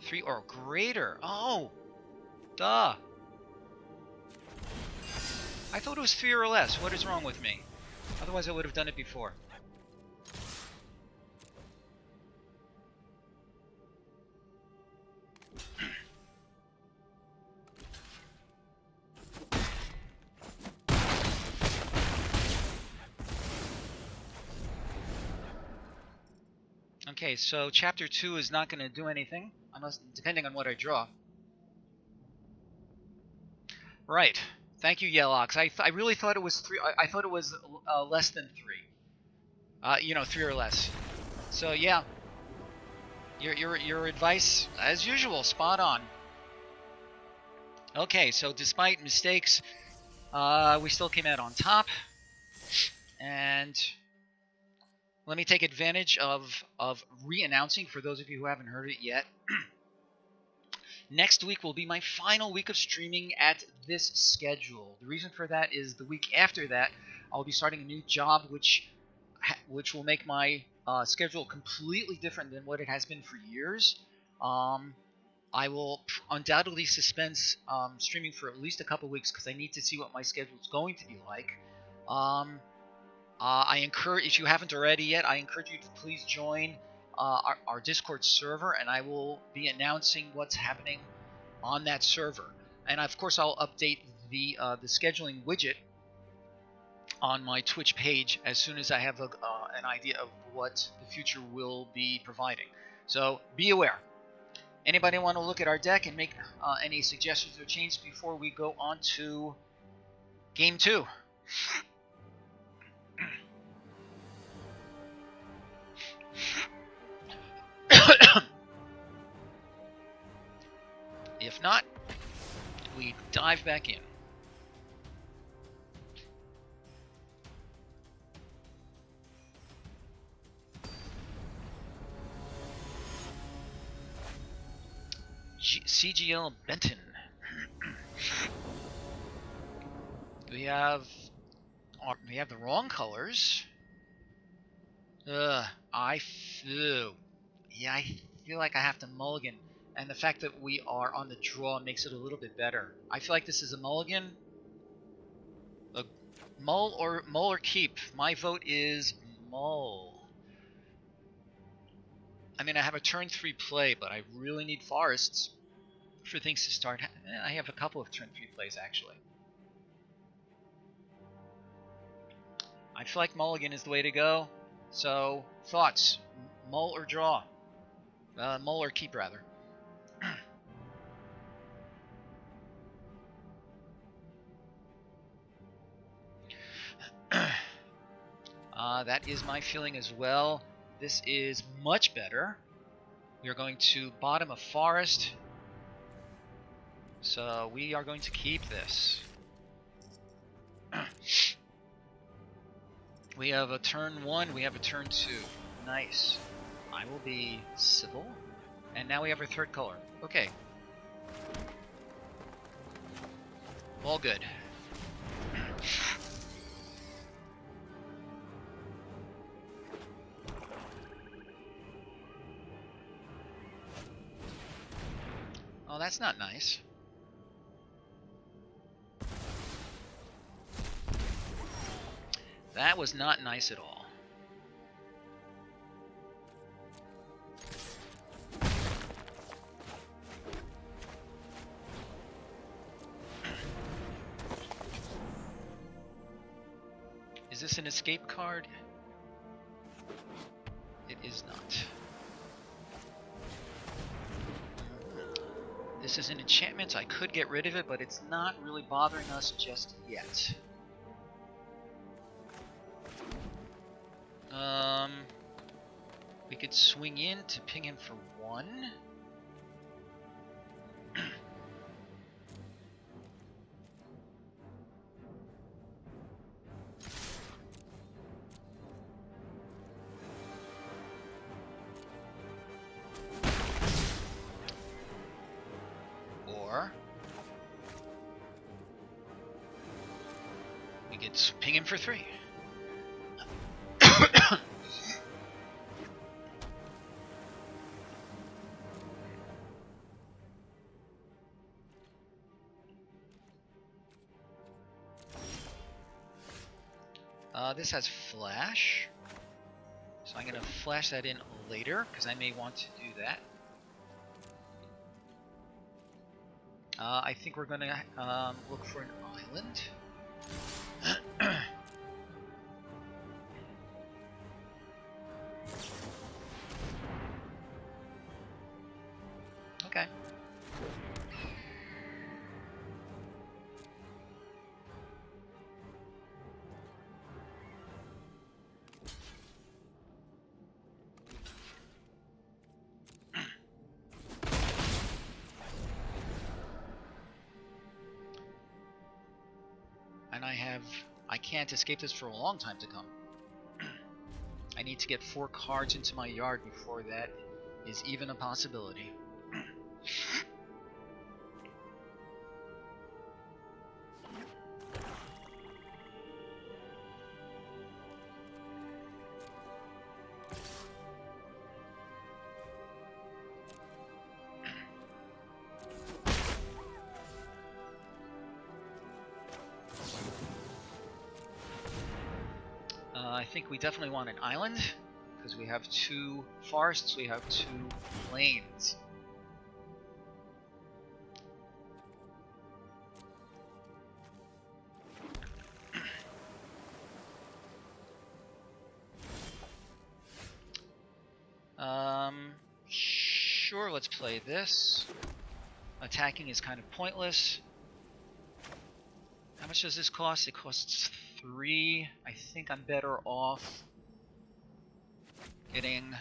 S1: Three or greater. Oh, duh. I thought it was 3 or less. What is wrong with me? Otherwise, I would have done it before. Okay, so chapter 2 is not going to do anything, unless depending on what I draw. Right. Thank you, Yelox. I really thought it was 3. I thought it was less than 3. You know, 3 or less. So yeah, your advice, as usual, spot on. Okay, so despite mistakes, we still came out on top, and let me take advantage of re-announcing for those of you who haven't heard it yet. Next week will be my final week of streaming at this schedule. The reason for that is the week after that, I'll be starting a new job, which will make my schedule completely different than what it has been for years. I will undoubtedly suspend streaming for at least a couple weeks because I need to see what my schedule is going to be like. I encourage, if you haven't already yet, I encourage you to please join our Discord server, and I will be announcing what's happening on that server. And of course, I'll update the scheduling widget on my Twitch page as soon as I have an idea of what the future will be providing. So be aware. Anybody want to look at our deck and make any suggestions or changes before we go on to Game 2? If not, we dive back in. CGL Benton. we have the wrong colors. I feel like I have to mulligan, and the fact that we are on the draw makes it a little bit better. I feel like this is a mulligan. A mull or keep. My vote is mull. I mean, I have a turn 3 play, but I really need forests for things to start. I have a couple of turn 3 plays, actually. I feel like mulligan is the way to go. So, thoughts? Mull or draw? Mull or keep, rather. That is my feeling as well. This is much better. We are going to bottom a forest. So we are going to keep this. We have a turn 1, we have a turn 2. Nice. I will be civil. And now we have our third color. Okay. All good. Oh, that's not nice. That was not nice at all. Is this an escape card? It is not. This is an enchantment. I could get rid of it, but it's not really bothering us just yet. We could swing in to ping him for 1. Or we could ping him for 3. This has flash, so I'm going to flash that in later, because I may want to do that. I think we're going to look for an island. Okay. And I can't escape this for a long time to come. I need to get 4 cards into my yard before that is even a possibility. I think we definitely want an island, because we have 2 forests, we have 2 plains. Sure, let's play this. Attacking is kind of pointless. How much does this cost? It costs 3. I think I'm better off getting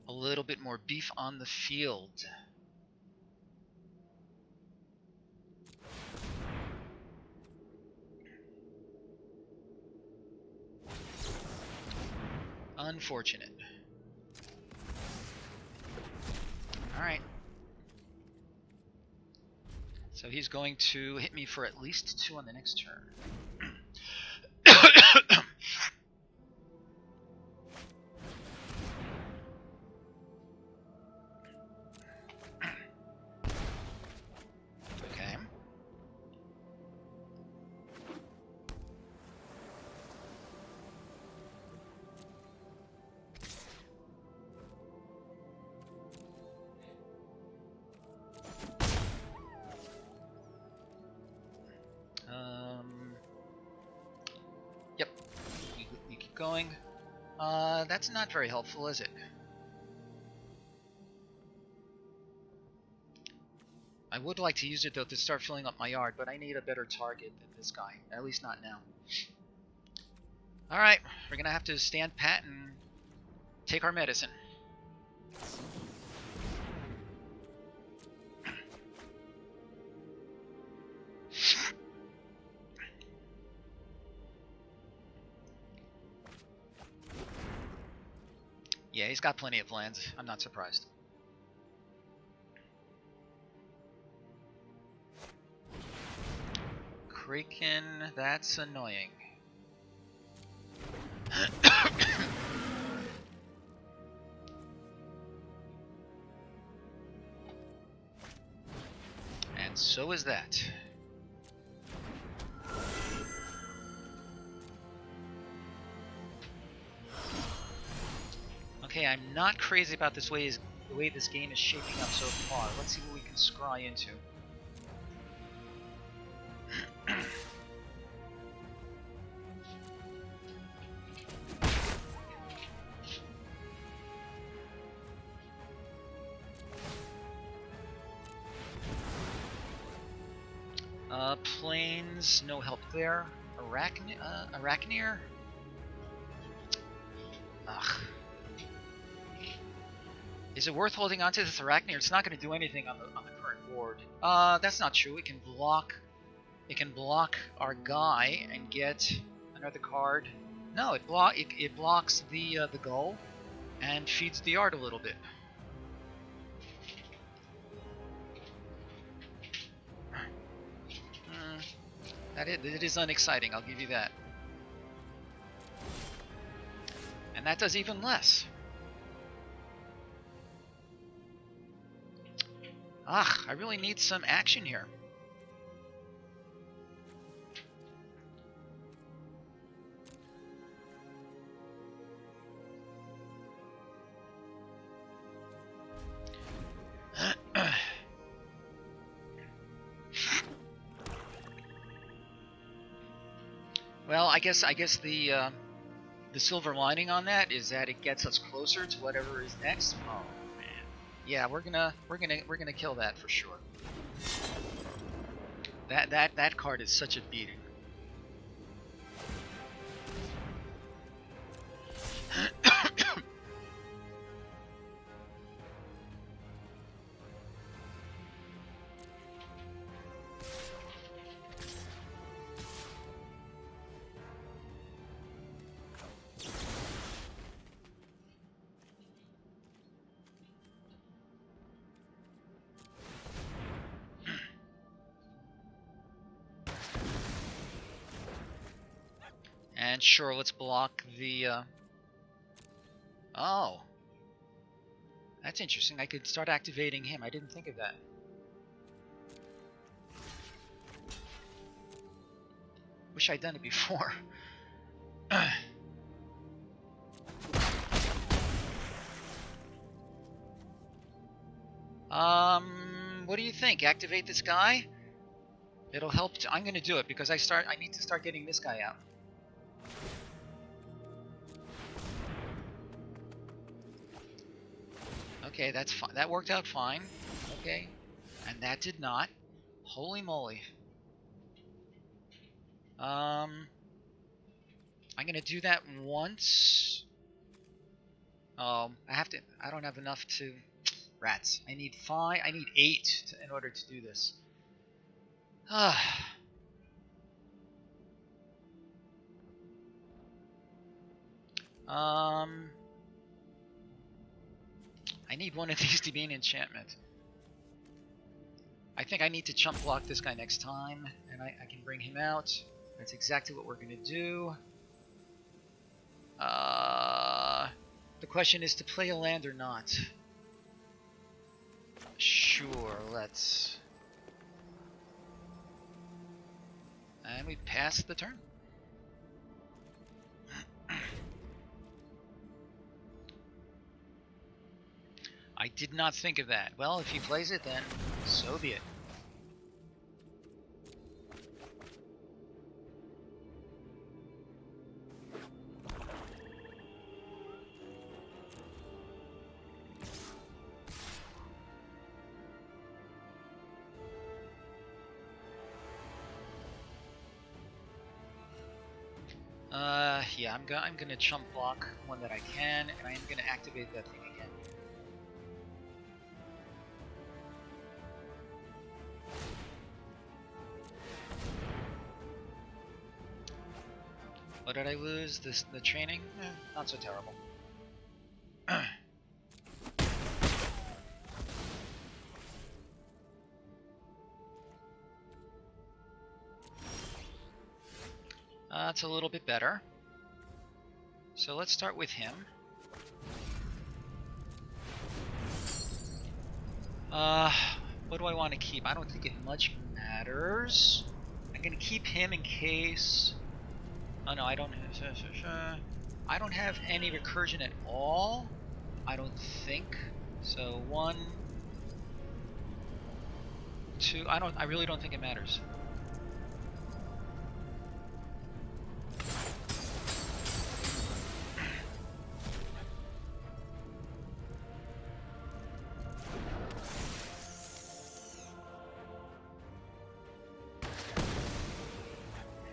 S1: a little bit more beef on the field. Unfortunate. Alright. So he's going to hit me for at least 2 on the next turn. Okay. Yep. We keep going. That's not very helpful, is it? I would like to use it though to start filling up my yard, but I need a better target than this guy. At least not now. Alright, we're gonna have to stand pat and take our medicine. Yeah, he's got plenty of lands. I'm not surprised. Kraken, that's annoying. And so is that. Okay, I'm not crazy about the way this game is shaping up so far. Let's see what we can scry into. Planes, no help there. Arachneer? Ugh. Is it worth holding on to this Arachneer? It's not going to do anything on the current board. That's not true. It can block our guy and get another card. No, it blocks the goal and feeds the art a little bit. It is unexciting, I'll give you that. And that does even less. I really need some action here. Well, I guess the silver lining on that is that it gets us closer to whatever is next. Oh man, yeah, we're gonna kill that for sure. That card is such a beating. And sure, let's block the, Oh. That's interesting. I could start activating him. I didn't think of that. Wish I'd done it before. What do you think? Activate this guy? It'll help. I'm gonna do it because I need to start getting this guy out. Okay, that's fine. That worked out fine. Okay. And that did not. Holy moly. I'm gonna do that once. I don't have enough to... Rats. I need 5. I need 8 in order to do this. I need one of these to be an enchantment. I think I need to chump block this guy next time, and I can bring him out. That's exactly what we're going to do. The question is to play a land or not. Sure, let's... And we pass the turn. I did not think of that. Well, if he plays it, then so be it. Yeah, I'm gonna chump block one that I can, and I am gonna activate that thing again. What did I lose? The training? Not so terrible. That's a little bit better. So let's start with him. What do I want to keep? I don't think it much matters. I'm gonna keep him in case... Oh no, I don't have any recursion at all. I don't think. So 1, 2. I really don't think it matters.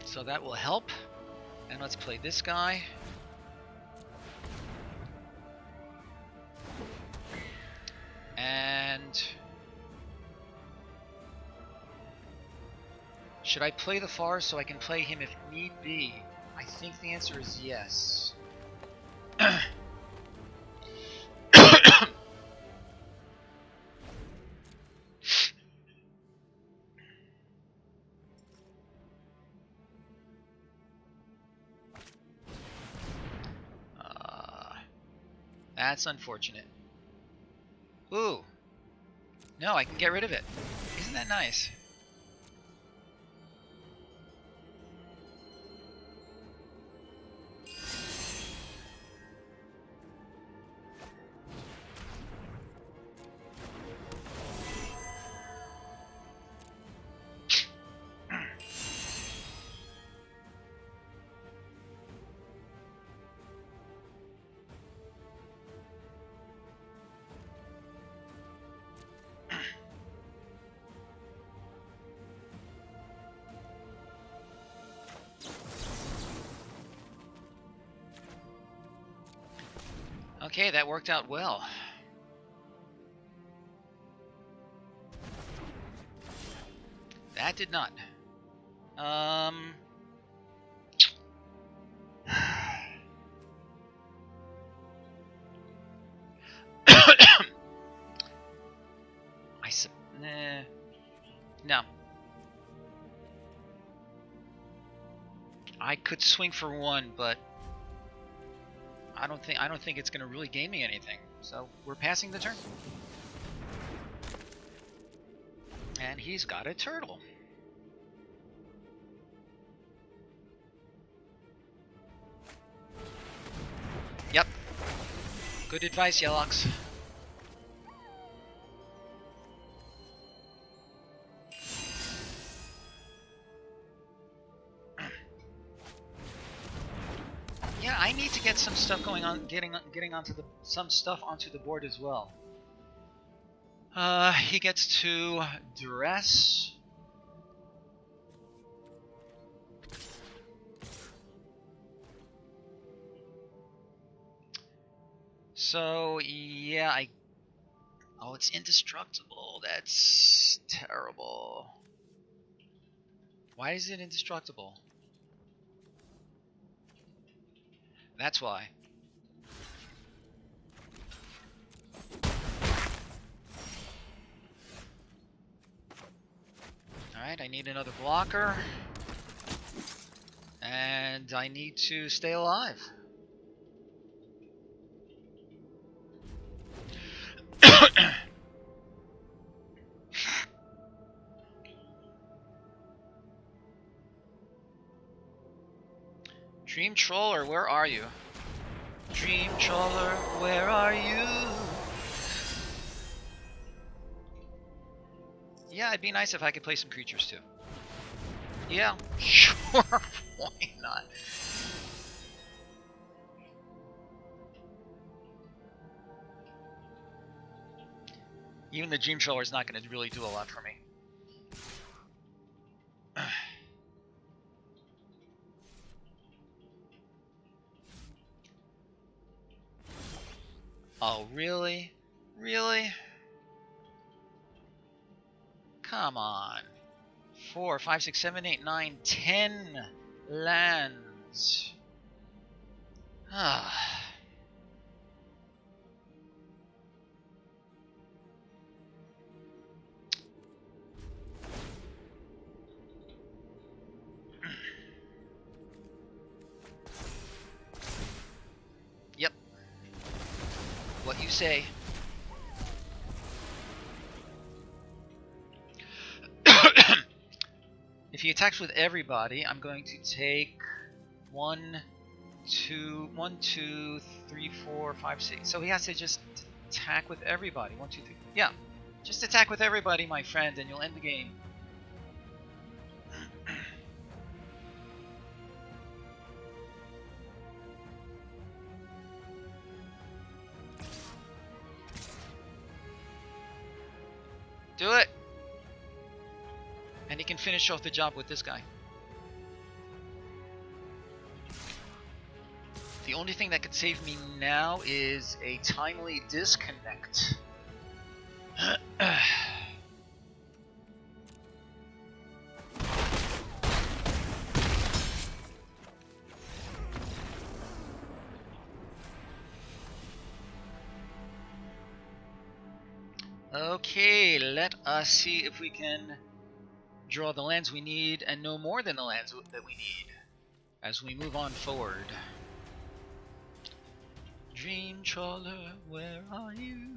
S1: So that will help. And let's play this guy. And should I play the forest so I can play him if need be? I think the answer is yes. That's unfortunate. Ooh. No, I can get rid of it. Isn't that nice? Okay, that worked out well. That did not. No. I could swing for 1, but I don't think it's going to really gain me anything. So we're passing the turn. And he's got a turtle. Yep. Good advice, Yellox. Yeah, I need to get some stuff going on, getting onto some stuff onto the board as well. He gets to duress. So, yeah, Oh, it's indestructible. That's terrible. Why is it indestructible? That's why. Alright, I need another blocker. And I need to stay alive. Dream Troller, where are you? Dream Troller, where are you? Yeah, it'd be nice if I could play some creatures too. Yeah, sure, why not? Even the Dream Troller is not going to really do a lot for me. Oh, really? Really? Come on. 4, 5, 6, 7, 8, 9, 10 lands. Ah. Yep. What you say. If he attacks with everybody, I'm going to take 1, 2, 3, 4, 5, 6. So he has to just attack with everybody. 1, 2, 3. Yeah. Just attack with everybody, my friend, and you'll end the game. Do it! And he can finish off the job with this guy. The only thing that could save me now is a timely disconnect. Okay, let us see if we can draw the lands we need and no more than the lands that we need as we move on forward. Dream Trawler, where are you?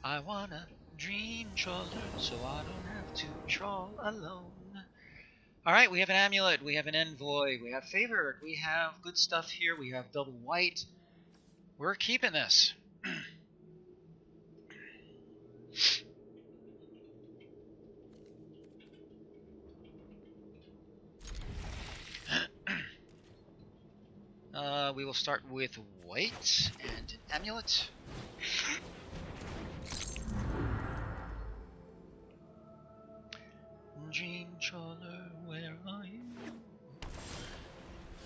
S1: I wanna dream trawler so I don't have to trawl alone. Alright, we have an amulet, we have an envoy, we have favored, we have good stuff here, we have double white. We're keeping this. We will start with white and an amulet. Dream Trawler, where are you?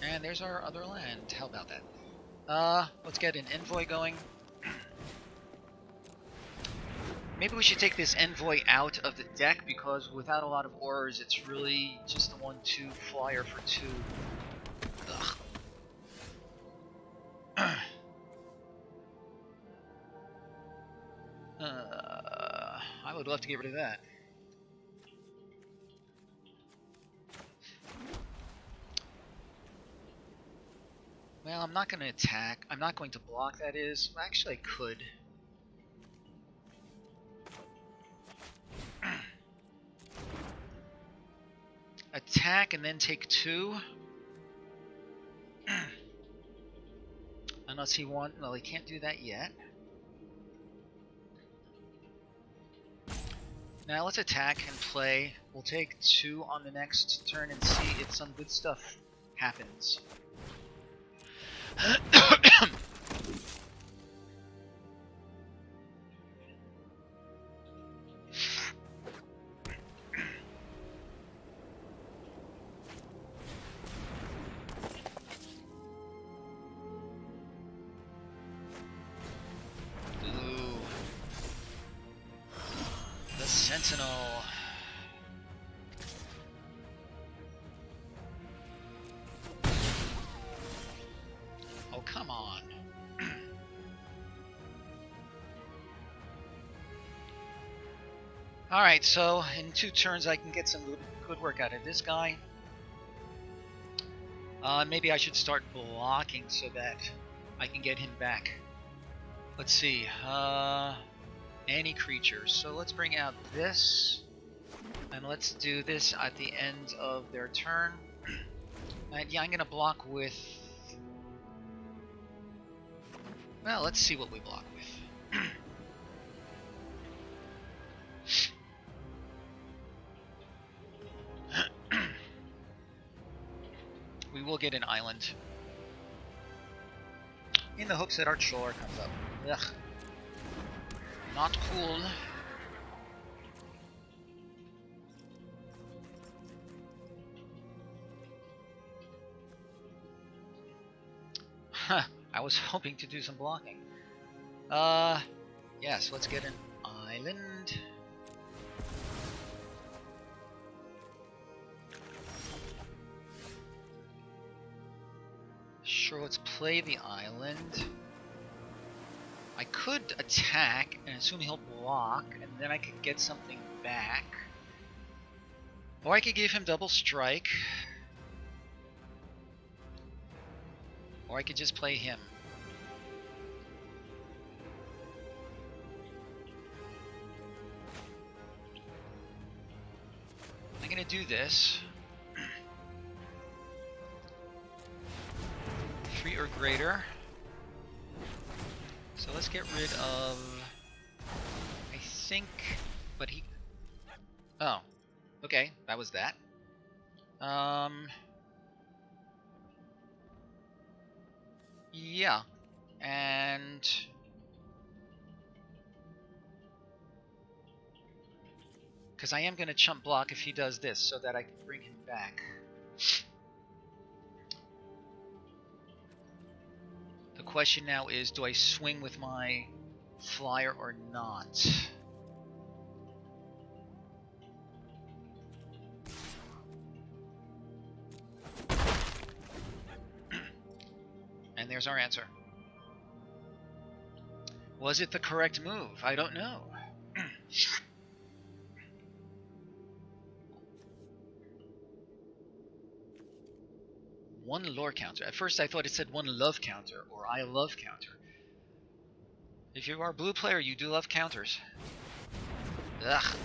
S1: And there's our other land. How about that? Let's get an envoy going. Maybe we should take this envoy out of the deck because without a lot of auras, it's really just a 1/2 flyer for 2. Ugh. I would love to get rid of that. Well, I'm not going to attack. I'm not going to block, that is. Actually, I could. Attack and then take 2. Unless he wants... Well, he can't do that yet. Now let's attack and play. We'll take 2 on the next turn and see if some good stuff happens. Ooh. The Sentinel. Oh, come on. Alright, so in 2 turns I can get some good work out of this guy. Maybe I should start blocking so that I can get him back. Let's see. Any creatures. So let's bring out this. And let's do this at the end of their turn. And yeah, I'm going to block with... Well, let's see what we block with. We will get an island. In the hopes that our Chor comes up. Ugh. Not cool. Huh. I was hoping to do some blocking. Yes, let's get an island. Sure, let's play the island. I could attack and assume he'll block, and then I could get something back. Or I could give him double strike. Or I could just play him. I'm gonna do this. 3 or greater. So let's get rid of... I think... But he... Oh. Okay, that was that. Yeah. And... Because I am going to chump block if he does this, so that I can bring him back. The question now is, do I swing with my flyer or not? And there's our answer. Was it the correct move? I don't know. One lore counter. At first I thought it said one love counter, or I love counter. If you are a blue player, you do love counters. Ugh.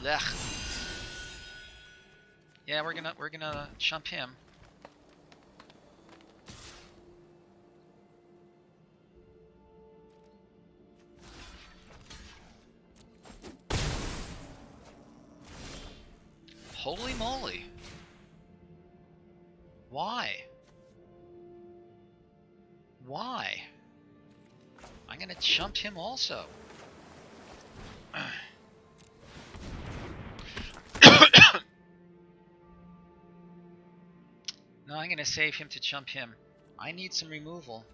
S1: Ugh. Yeah, we're gonna chump him. Holy moly. Why? Why? I'm gonna chump him also. No, I'm gonna save him to chump him. I need some removal.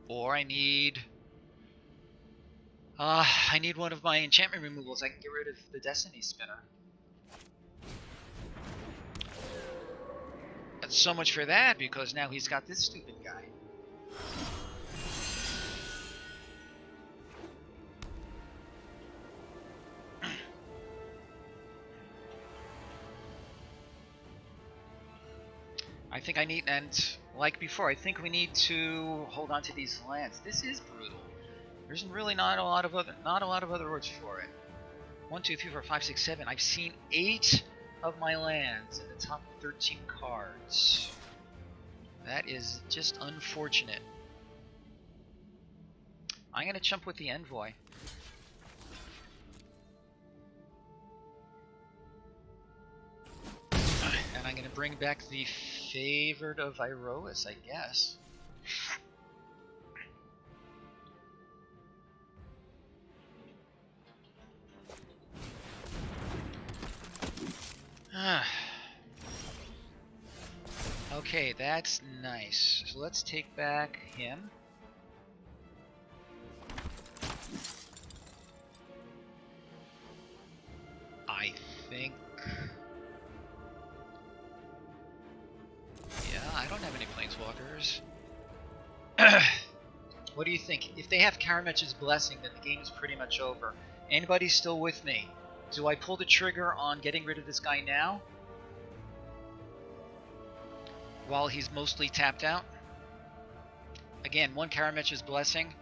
S1: Or I need one of my enchantment removals. I can get rid of the Destiny Spinner. That's so much for that, because now he's got this stupid guy. I think I need, and like before, I think we need to hold on to these lands. This is brutal. There's really not a lot of other words for it. 1, 2, 3, 4, 5, 6, 7. I've seen 8 of my lands in the top 13 cards. That is just unfortunate. I'm gonna jump with the Envoy. bring back the favored of Iroas, I guess. Okay, that's nice. So let's take back him. I think... Yeah, I don't have any planeswalkers. What do you think? If they have Karamech's Blessing, then the game is pretty much over. Anybody still with me? Do I pull the trigger on getting rid of this guy now? While he's mostly tapped out? Again, one Karamech's Blessing.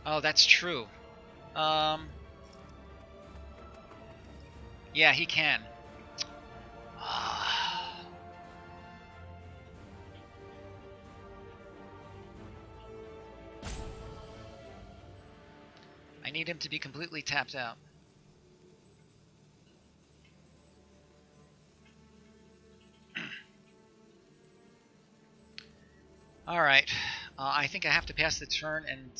S1: Oh, that's true. Yeah, he can. I need him to be completely tapped out. Alright, I think I have to pass the turn and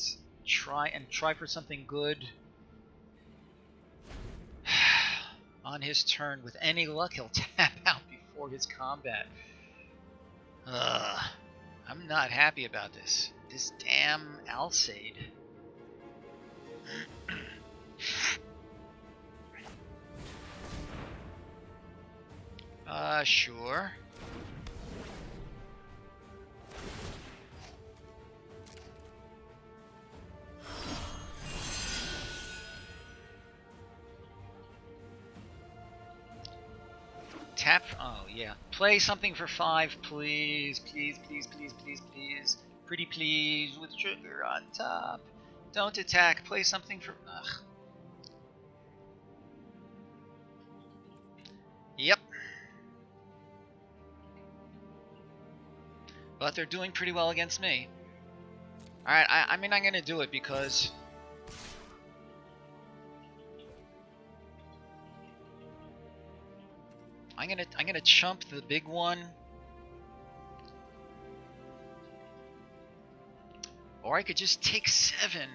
S1: try for something good on his turn. With any luck, he'll tap out before his combat. I'm not happy about this. This damn Alseid. Sure. Tap. Oh, yeah. Play something for 5, please. Please, please, please, please, please. Pretty please, with trigger on top. Don't attack. Play something for... Ugh. Yep. But they're doing pretty well against me. Alright, I mean, I'm gonna do it because... I'm gonna chump the big one. Or I could just take 7.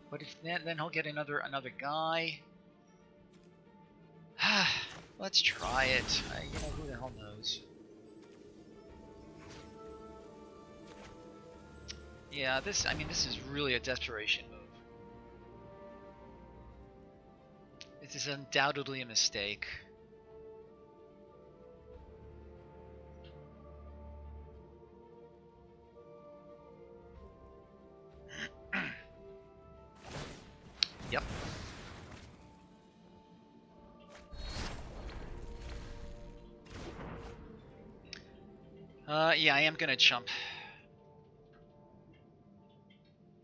S1: But if then he'll get another guy. Let's try it. You know, who the hell knows? Yeah, this is really a desperation move. This is undoubtedly a mistake. Yep. Yeah, I am gonna chump.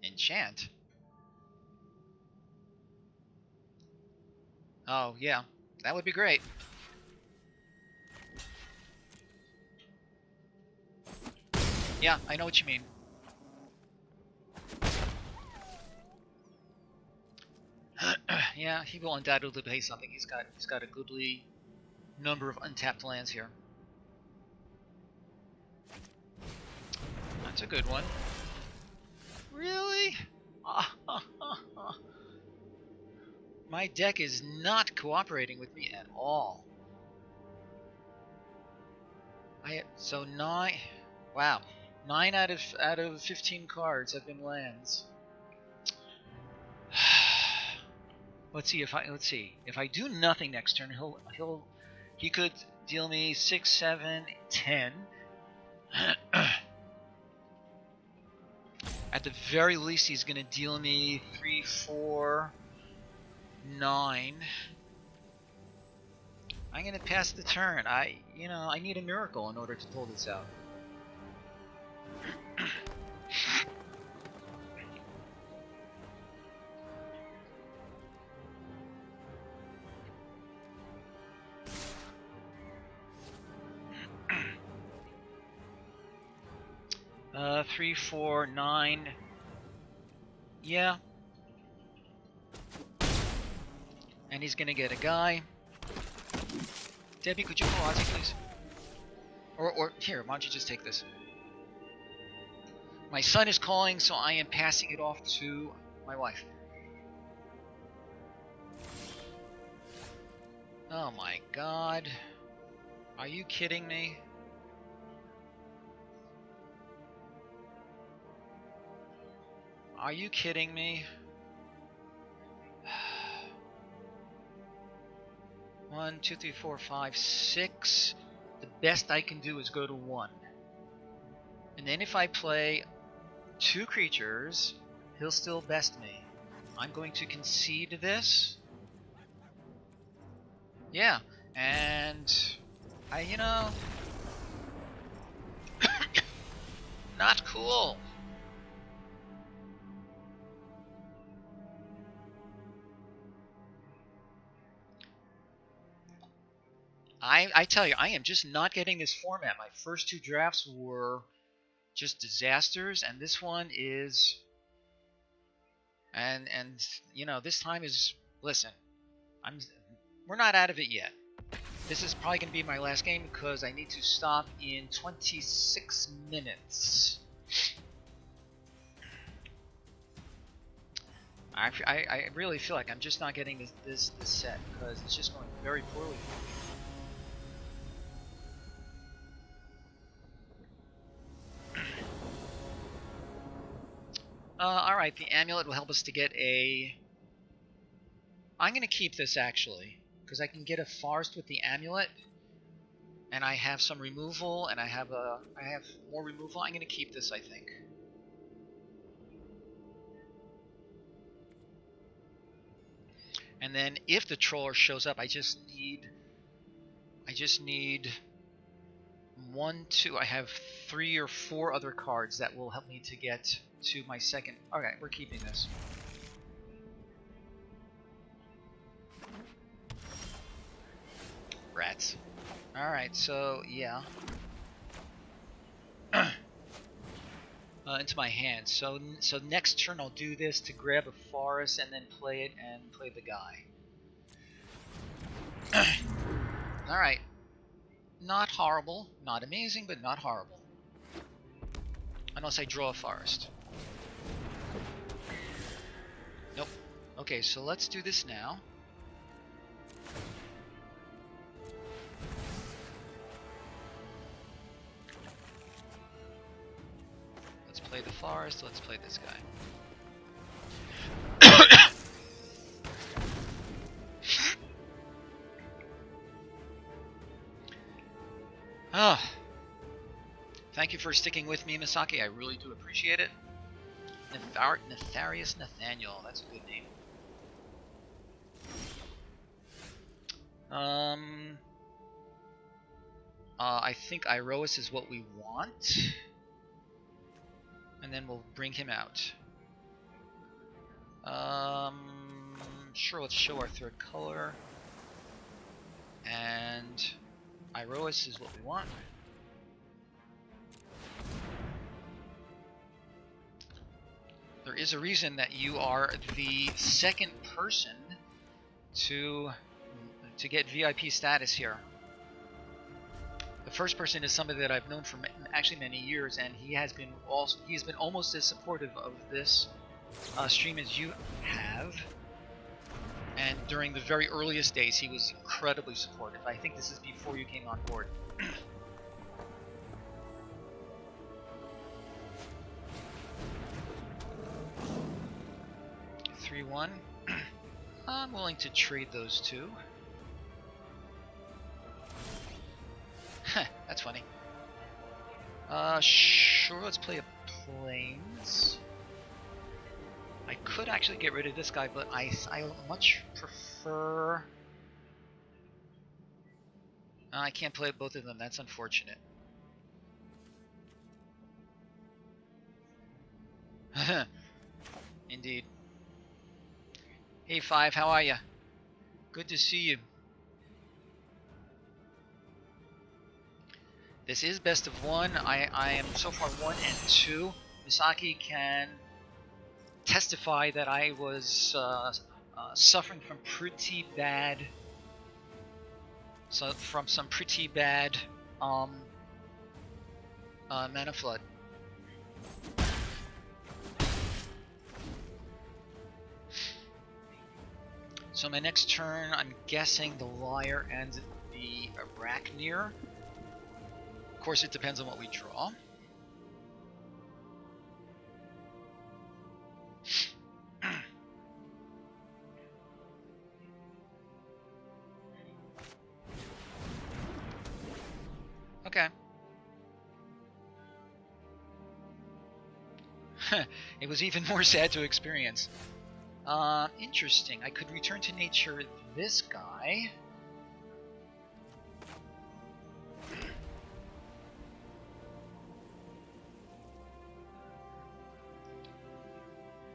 S1: Enchant? Oh, yeah. That would be great. Yeah, I know what you mean. Yeah, he will undoubtedly pay something. He's got a goodly number of untapped lands here. That's a good one. Really? My deck is not cooperating with me at all. So 9. Wow, 9 out of 15 cards have been lands. Let's see if I do nothing next turn, he could deal me 6, 7, 10. At the very least, he's gonna deal me 3, 4, 9. I'm gonna pass the turn. I need a miracle in order to pull this out. 3, 4, 9. Yeah. And he's gonna get a guy. Debbie, could you pull Ozzy, please? Or here, why don't you just take this? My son is calling, so I am passing it off to my wife. Oh my god. Are you kidding me? Are you kidding me? 1, 2, 3, 4, 5, 6. The best I can do is go to 1. And then if I play 2 creatures, he'll still best me. I'm going to concede this. Yeah, and you know, not cool. I tell you, I am just not getting this format. My first 2 drafts were just disasters, and this one is, and you know, this time is, listen, we're not out of it yet. This is probably going to be my last game because I need to stop in 26 minutes. I really feel like I'm just not getting this set because it's just going very poorly for me. Alright, the amulet will help us to get a... I'm going to keep this, actually, because I can get a forest with the amulet, and I have some removal, and I have more removal. I'm going to keep this, I think. And then if the troller shows up, I just need 1, 2, I have 3 or 4 other cards that will help me to get to my second. Okay, we're keeping this. Rats. Alright, so yeah. Into my hand. So next turn I'll do this to grab a forest and then play it and play the guy. Alright. Not horrible. Not amazing, but not horrible. Unless I draw a forest. Nope. Okay, so let's do this now. Let's play the forest. Let's play this guy. Ah. Thank you for sticking with me, Misaki. I really do appreciate it. Nefarious Nathaniel. That's a good name. I think Iroas is what we want. And then we'll bring him out. Sure, let's show our 3rd color. And Iroas is what we want. There is a reason that you are the 2nd person to get VIP status here. The first person is somebody that I've known for actually many years, and he's been almost as supportive of this stream as you have. And during the very earliest days, he was incredibly supportive. I think this is before you came on board. 3-1. I'm willing to trade those 2. That's funny. Sure, let's play a plains. I could actually get rid of this guy, but I much prefer... I can't play both of them, that's unfortunate. Indeed. Hey, 5, how are ya? Good to see you. This is best of 1. I am so far 1 and 2. Misaki can testify that I was suffering from pretty bad, some pretty bad Mana Flood. So my next turn, I'm guessing the Liar and the Arachnir. Of course, it depends on what we draw. Okay. It was even more sad to experience. Interesting. I could return to nature this guy.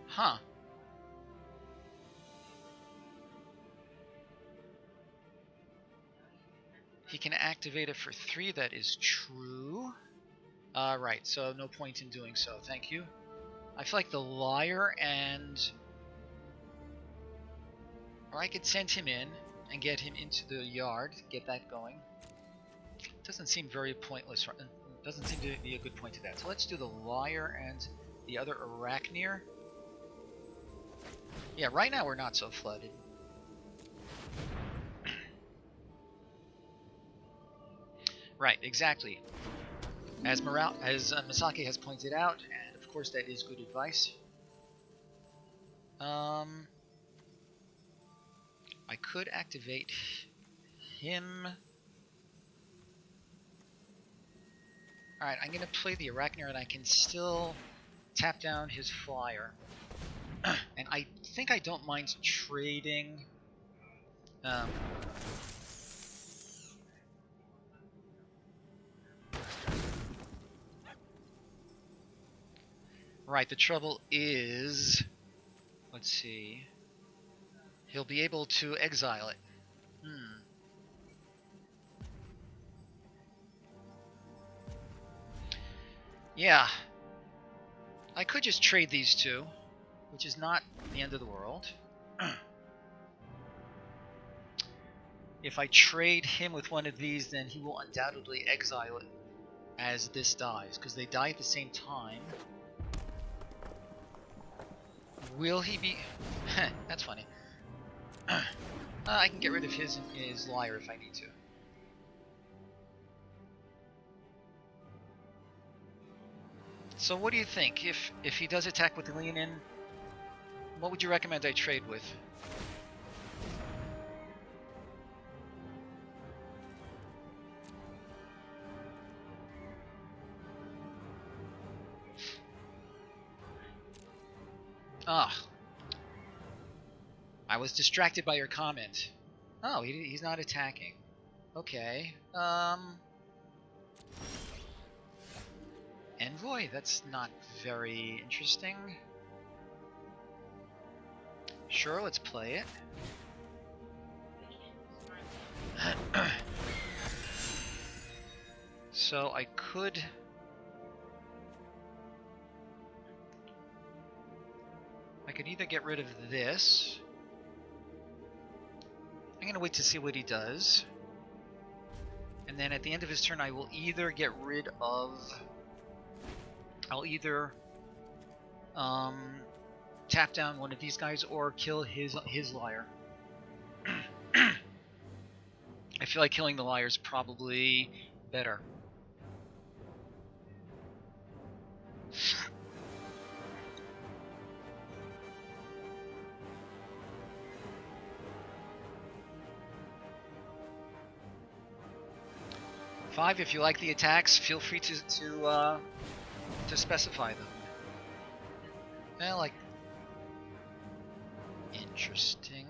S1: Huh. He can activate it for 3, that is true. Right, so no point in doing so, thank you. I feel like the Liar and... Or I could send him in and get him into the yard, get that going. Doesn't seem very pointless, doesn't seem to be a good point to that. So let's do the Liar and the other Arachnir. Yeah, right now we're not so flooded. Right, exactly. As Misaki has pointed out, and of course that is good advice. I could activate him. Alright, I'm going to play the Arachnir and I can still tap down his flyer. And I think I don't mind trading... Right, the trouble is... Let's see... He'll be able to exile it. Yeah. I could just trade these two, which is not the end of the world. If I trade him with one of these, then he will undoubtedly exile it as this dies, because they die at the same time. Will he be... That's funny. I can get rid of his Liar if I need to. So what do you think? If he does attack with the Leonin, what would you recommend I trade with? Ah. I was distracted by your comment. Oh, he's not attacking. Okay. Envoy? That's not very interesting. Sure, let's play it. So I could... either get rid of this. I'm going to wait to see what he does. And then at the end of his turn, I will either get rid of... I'll either tap down one of these guys or kill his Liar. I feel like killing the Liar is probably better. Five, if you like the attacks, feel free to specify them. Like, interesting.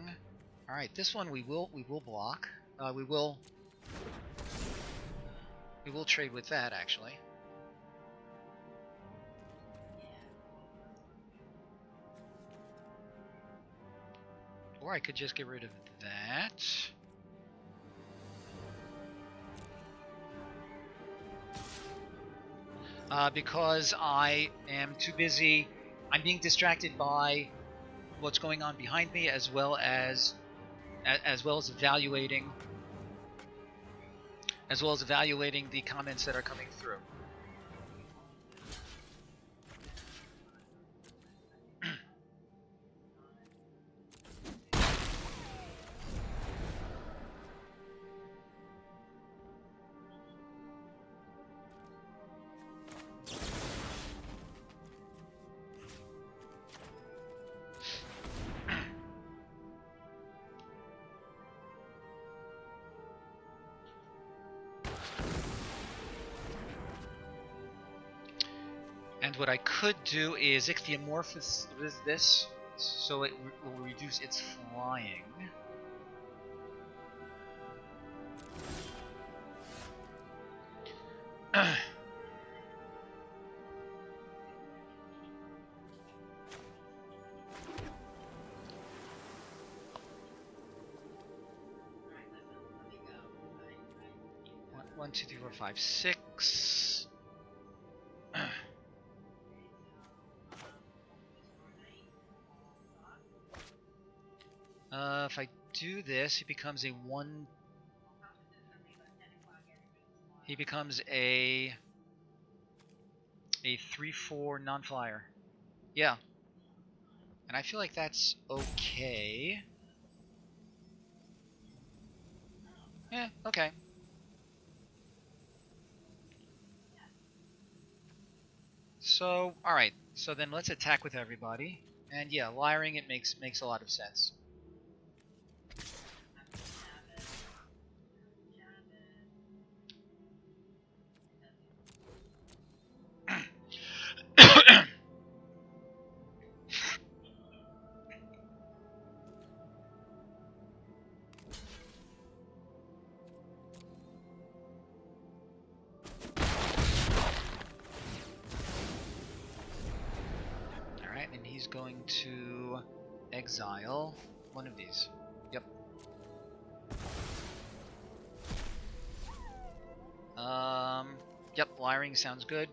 S1: All right, this one we will block. We will trade with that actually. Or I could just get rid of that. Because I am too busy. I'm being distracted by what's going on behind me, as well as evaluating the comments that are coming through. And what I could do is ichthyomorphous this, so it will reduce its flying. One, two, three, four, five, six. If I do this, he becomes a one. He becomes a 3/4 non-flyer. Yeah, and I feel like that's okay. Yeah, okay. So, all right. So then let's attack with everybody. And yeah, liring it makes a lot of sense. Alright, and he's going to exile one of these. Yep. Yep, liring sounds good.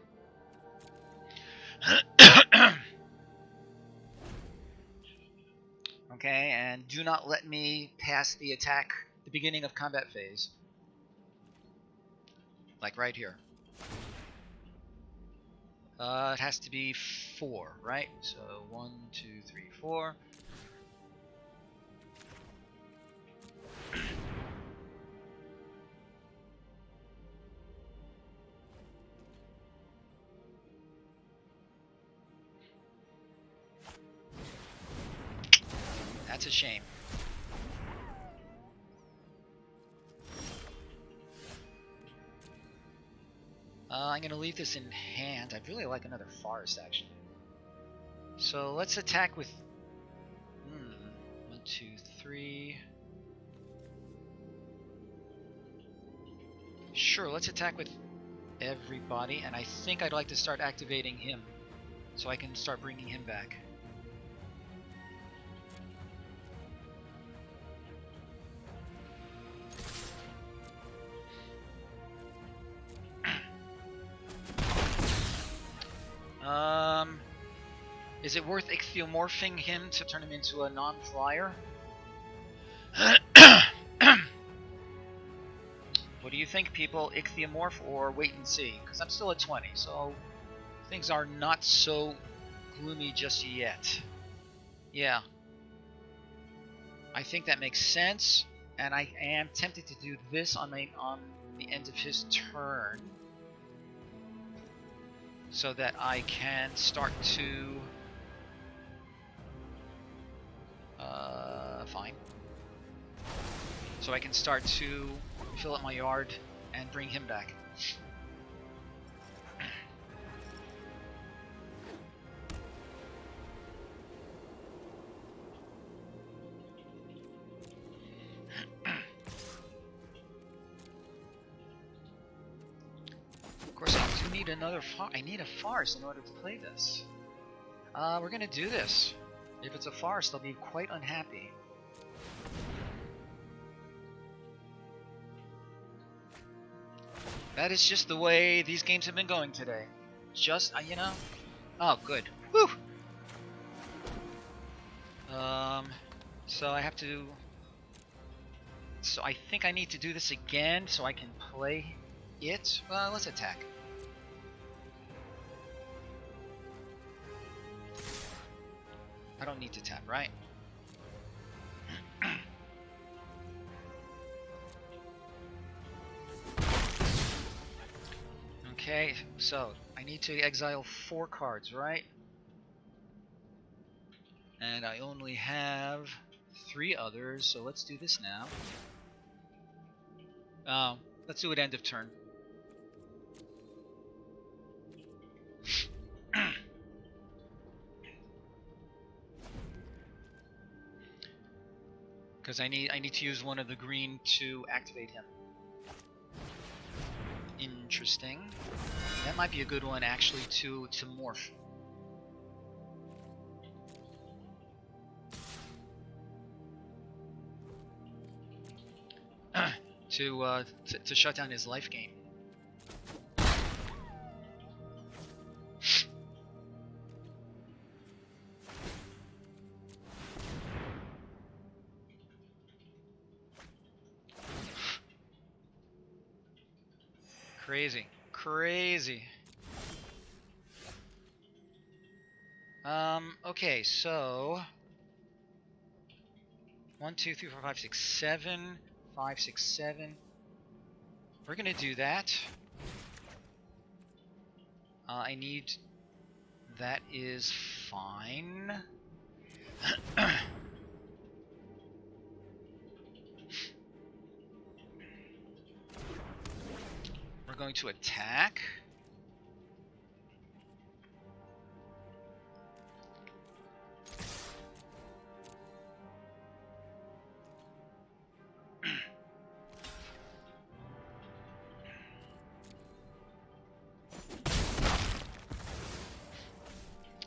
S1: Okay, and do not let me pass the attack, the beginning of combat phase. Like right here. It has to be 4, right? So 1, 2, 3, 4. That's a shame. I'm going to leave this in hand. I'd really like another forest, actually. So let's attack with... 1, 2, 3... Sure, let's attack with everybody, and I think I'd like to start activating him, so I can start bringing him back. Is it worth ichthyomorphing him to turn him into a non-flyer? What do you think, people? Ichthyomorph or wait and see? Because I'm still at 20, so things are not so gloomy just yet. Yeah. I think that makes sense, and I am tempted to do this on the end of his turn, so that I can start to... fine. So I can start to fill up my yard and bring him back. Of course, I do need another I need a forest in order to play this. We're gonna do this. If it's a forest, I'll be quite unhappy. That is just the way these games have been going today. Just, you know... Oh, good. Whew! So I have to... So I think I need to do this again so I can play it. Well, let's attack. I don't need to tap, right? Okay, so I need to exile 4 cards, right? And I only have 3 others, so let's do this now. Let's do it end of turn. Because I need to use one of the green to activate him. Interesting. That might be a good one actually to morph. to shut down his life gain. Crazy. Crazy. Okay, so 1, 2, 3, 4, 5, 6, 7. 5, 6, 7. We're gonna do that. I need... That is fine. We're going to attack.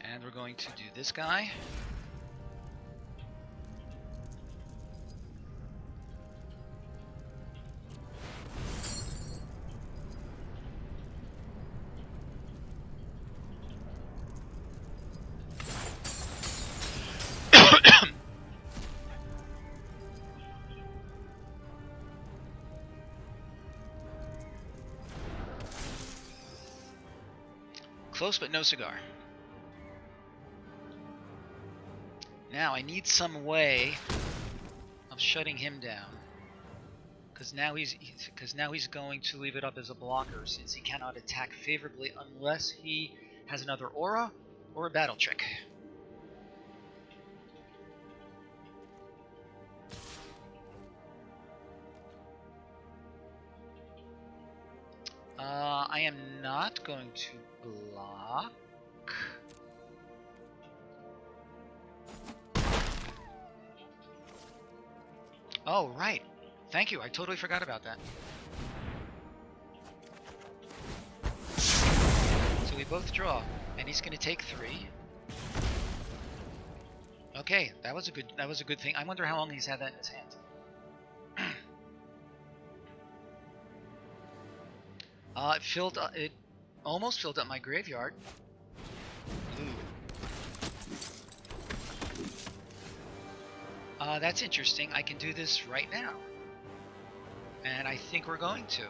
S1: And we're going to do this guy. Close but no cigar. Now I need some way of shutting him down, because now he's going to leave it up as a blocker since he cannot attack favorably unless he has another aura or a battle trick. I am not going to block. Oh, right. Thank you. I totally forgot about that. So we both draw, and he's going to take 3. Okay, that was a good thing. I wonder how long he's had that in his hand. It almost filled up my graveyard. Ooh. That's interesting. I can do this right now. And I think we're going to.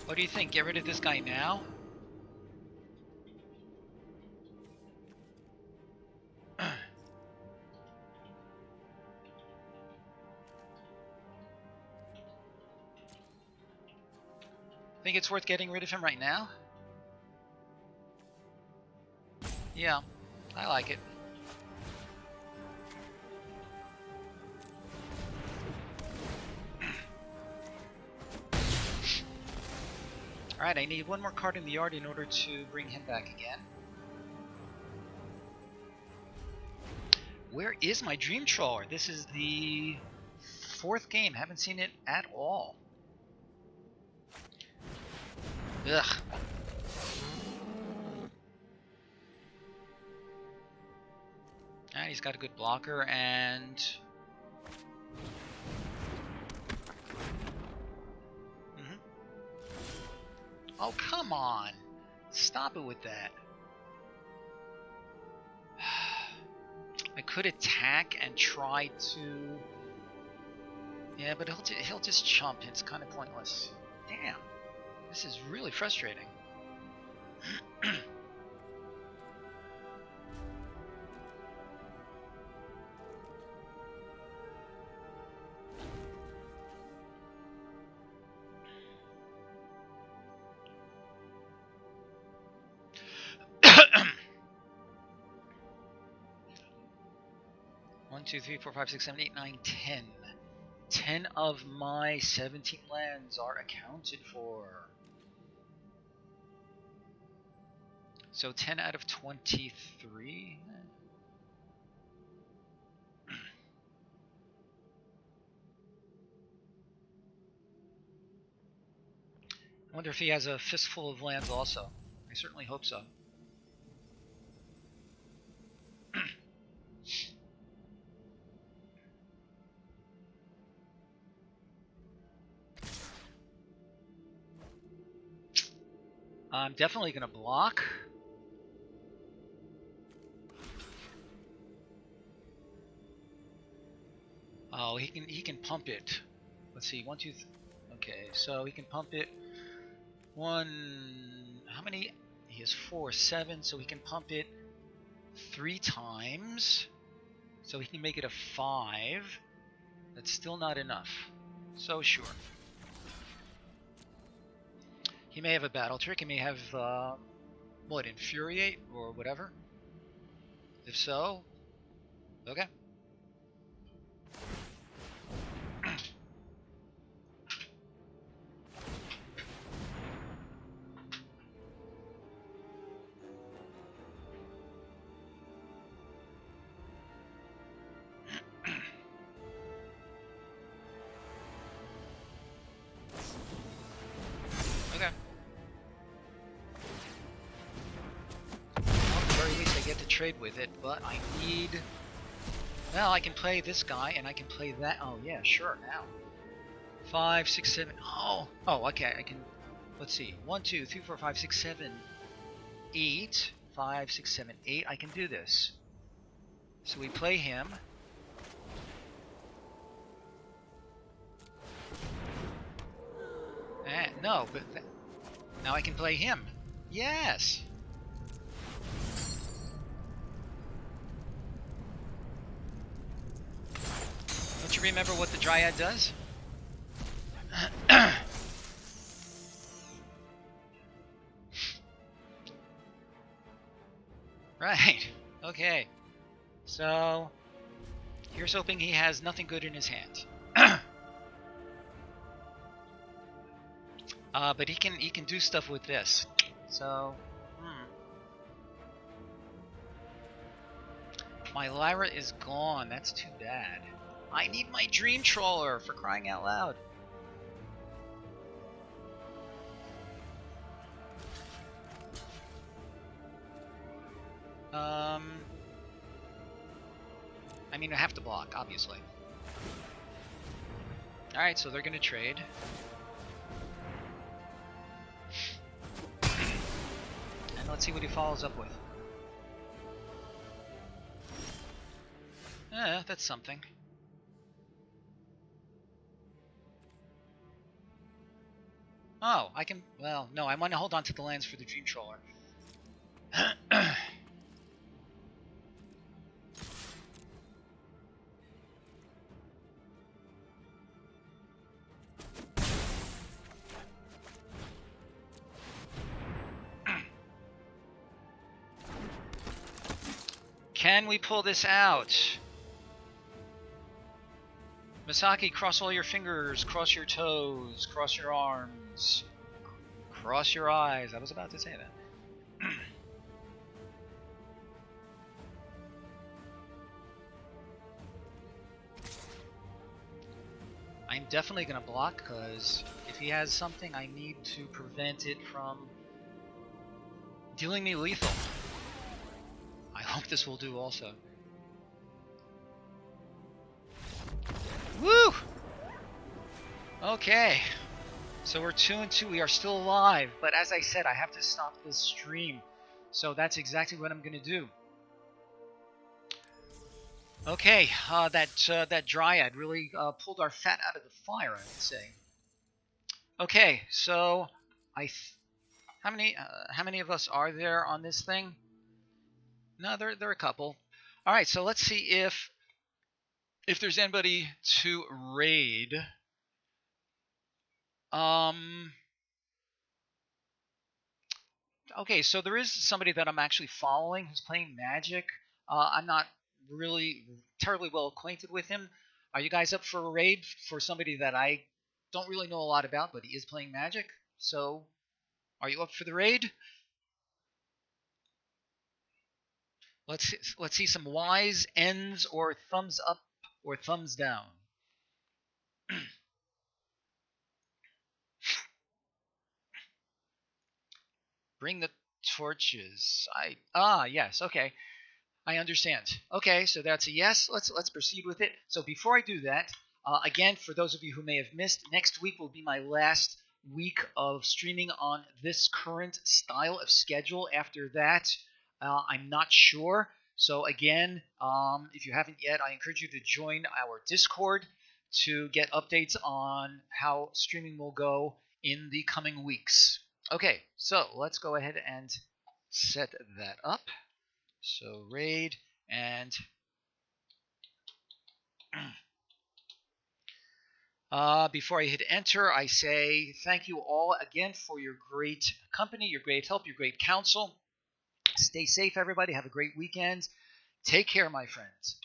S1: What do you think? Get rid of this guy now? Think it's worth getting rid of him right now? Yeah, I like it. Alright, I need one more card in the yard in order to bring him back again. Where is my Dream Trawler? This is the 4th game. Haven't seen it at all. Ugh. And he's got a good blocker and... Oh, come on. Stop it with that. I could attack and try to... Yeah, but he'll just chump. It's kind of pointless. Damn. This is really frustrating. One, 2, 3, 4, 5, 6, 7, 8, 9, 10. 10 of my 17 lands are accounted for. So 10 out of 23? I wonder if he has a fistful of lands also. I certainly hope so. I'm definitely going to block. Oh, he can pump it. Let's see, 1, 2, okay, so he can pump it. How many? He has 4, 7, so he can pump it 3 times. So he can make it a 5. That's still not enough. So sure. He may have a battle trick. He may have, what, Infuriate or whatever? If so, okay. Okay. Well, at the very least I get to trade with it, but I need... Well, I can play this guy, and I can play that. Oh, yeah, sure, now. 5, 6, 7... Oh, okay, I can... Let's see. 1, 2, 3, 4, 5, 6, 7, 8. 5, 6, 7, 8. I can do this. So we play him. No, but now I can play him. Yes! Don't you remember what the Dryad does? Right. Okay. So, here's hoping he has nothing good in his hand. But he can do stuff with this. So, my Lyra is gone. That's too bad. I need my Dream Trawler, for crying out loud. I mean, I have to block, obviously. Alright, so they're gonna trade. And let's see what he follows up with. That's something. Oh, I can... Well, no, I want to hold on to the lands for the Dream Trawler. Can we pull this out? Misaki, cross all your fingers, cross your toes, cross your arms, cross your eyes. I was about to say that. I'm definitely going to block, because if he has something, I need to prevent it from dealing me lethal. I hope this will do also. Woo! Okay. So we're 2-2. We are still alive. But as I said, I have to stop this stream. So that's exactly what I'm going to do. Okay. That Dryad really pulled our fat out of the fire, I would say. Okay. So how many of us are there on this thing? No, there are a couple. All right. So let's see if there's anybody to raid. Okay, so there is somebody that I'm actually following who's playing Magic. I'm not really terribly well acquainted with him. Are you guys up for a raid for somebody that I don't really know a lot about, but he is playing Magic? So, are you up for the raid? Let's see some Y's, N's, or thumbs up or thumbs down. Bring the torches. Yes, okay. I understand. Okay, so that's a yes. Let's proceed with it. So before I do that, again, for those of you who may have missed, next week will be my last week of streaming on this current style of schedule. After that, I'm not sure. So again, if you haven't yet, I encourage you to join our Discord to get updates on how streaming will go in the coming weeks. Okay, so let's go ahead and set that up. So raid and before I hit enter, I say thank you all again for your great company, your great help, your great counsel. Stay safe, everybody. Have a great weekend. Take care, my friends.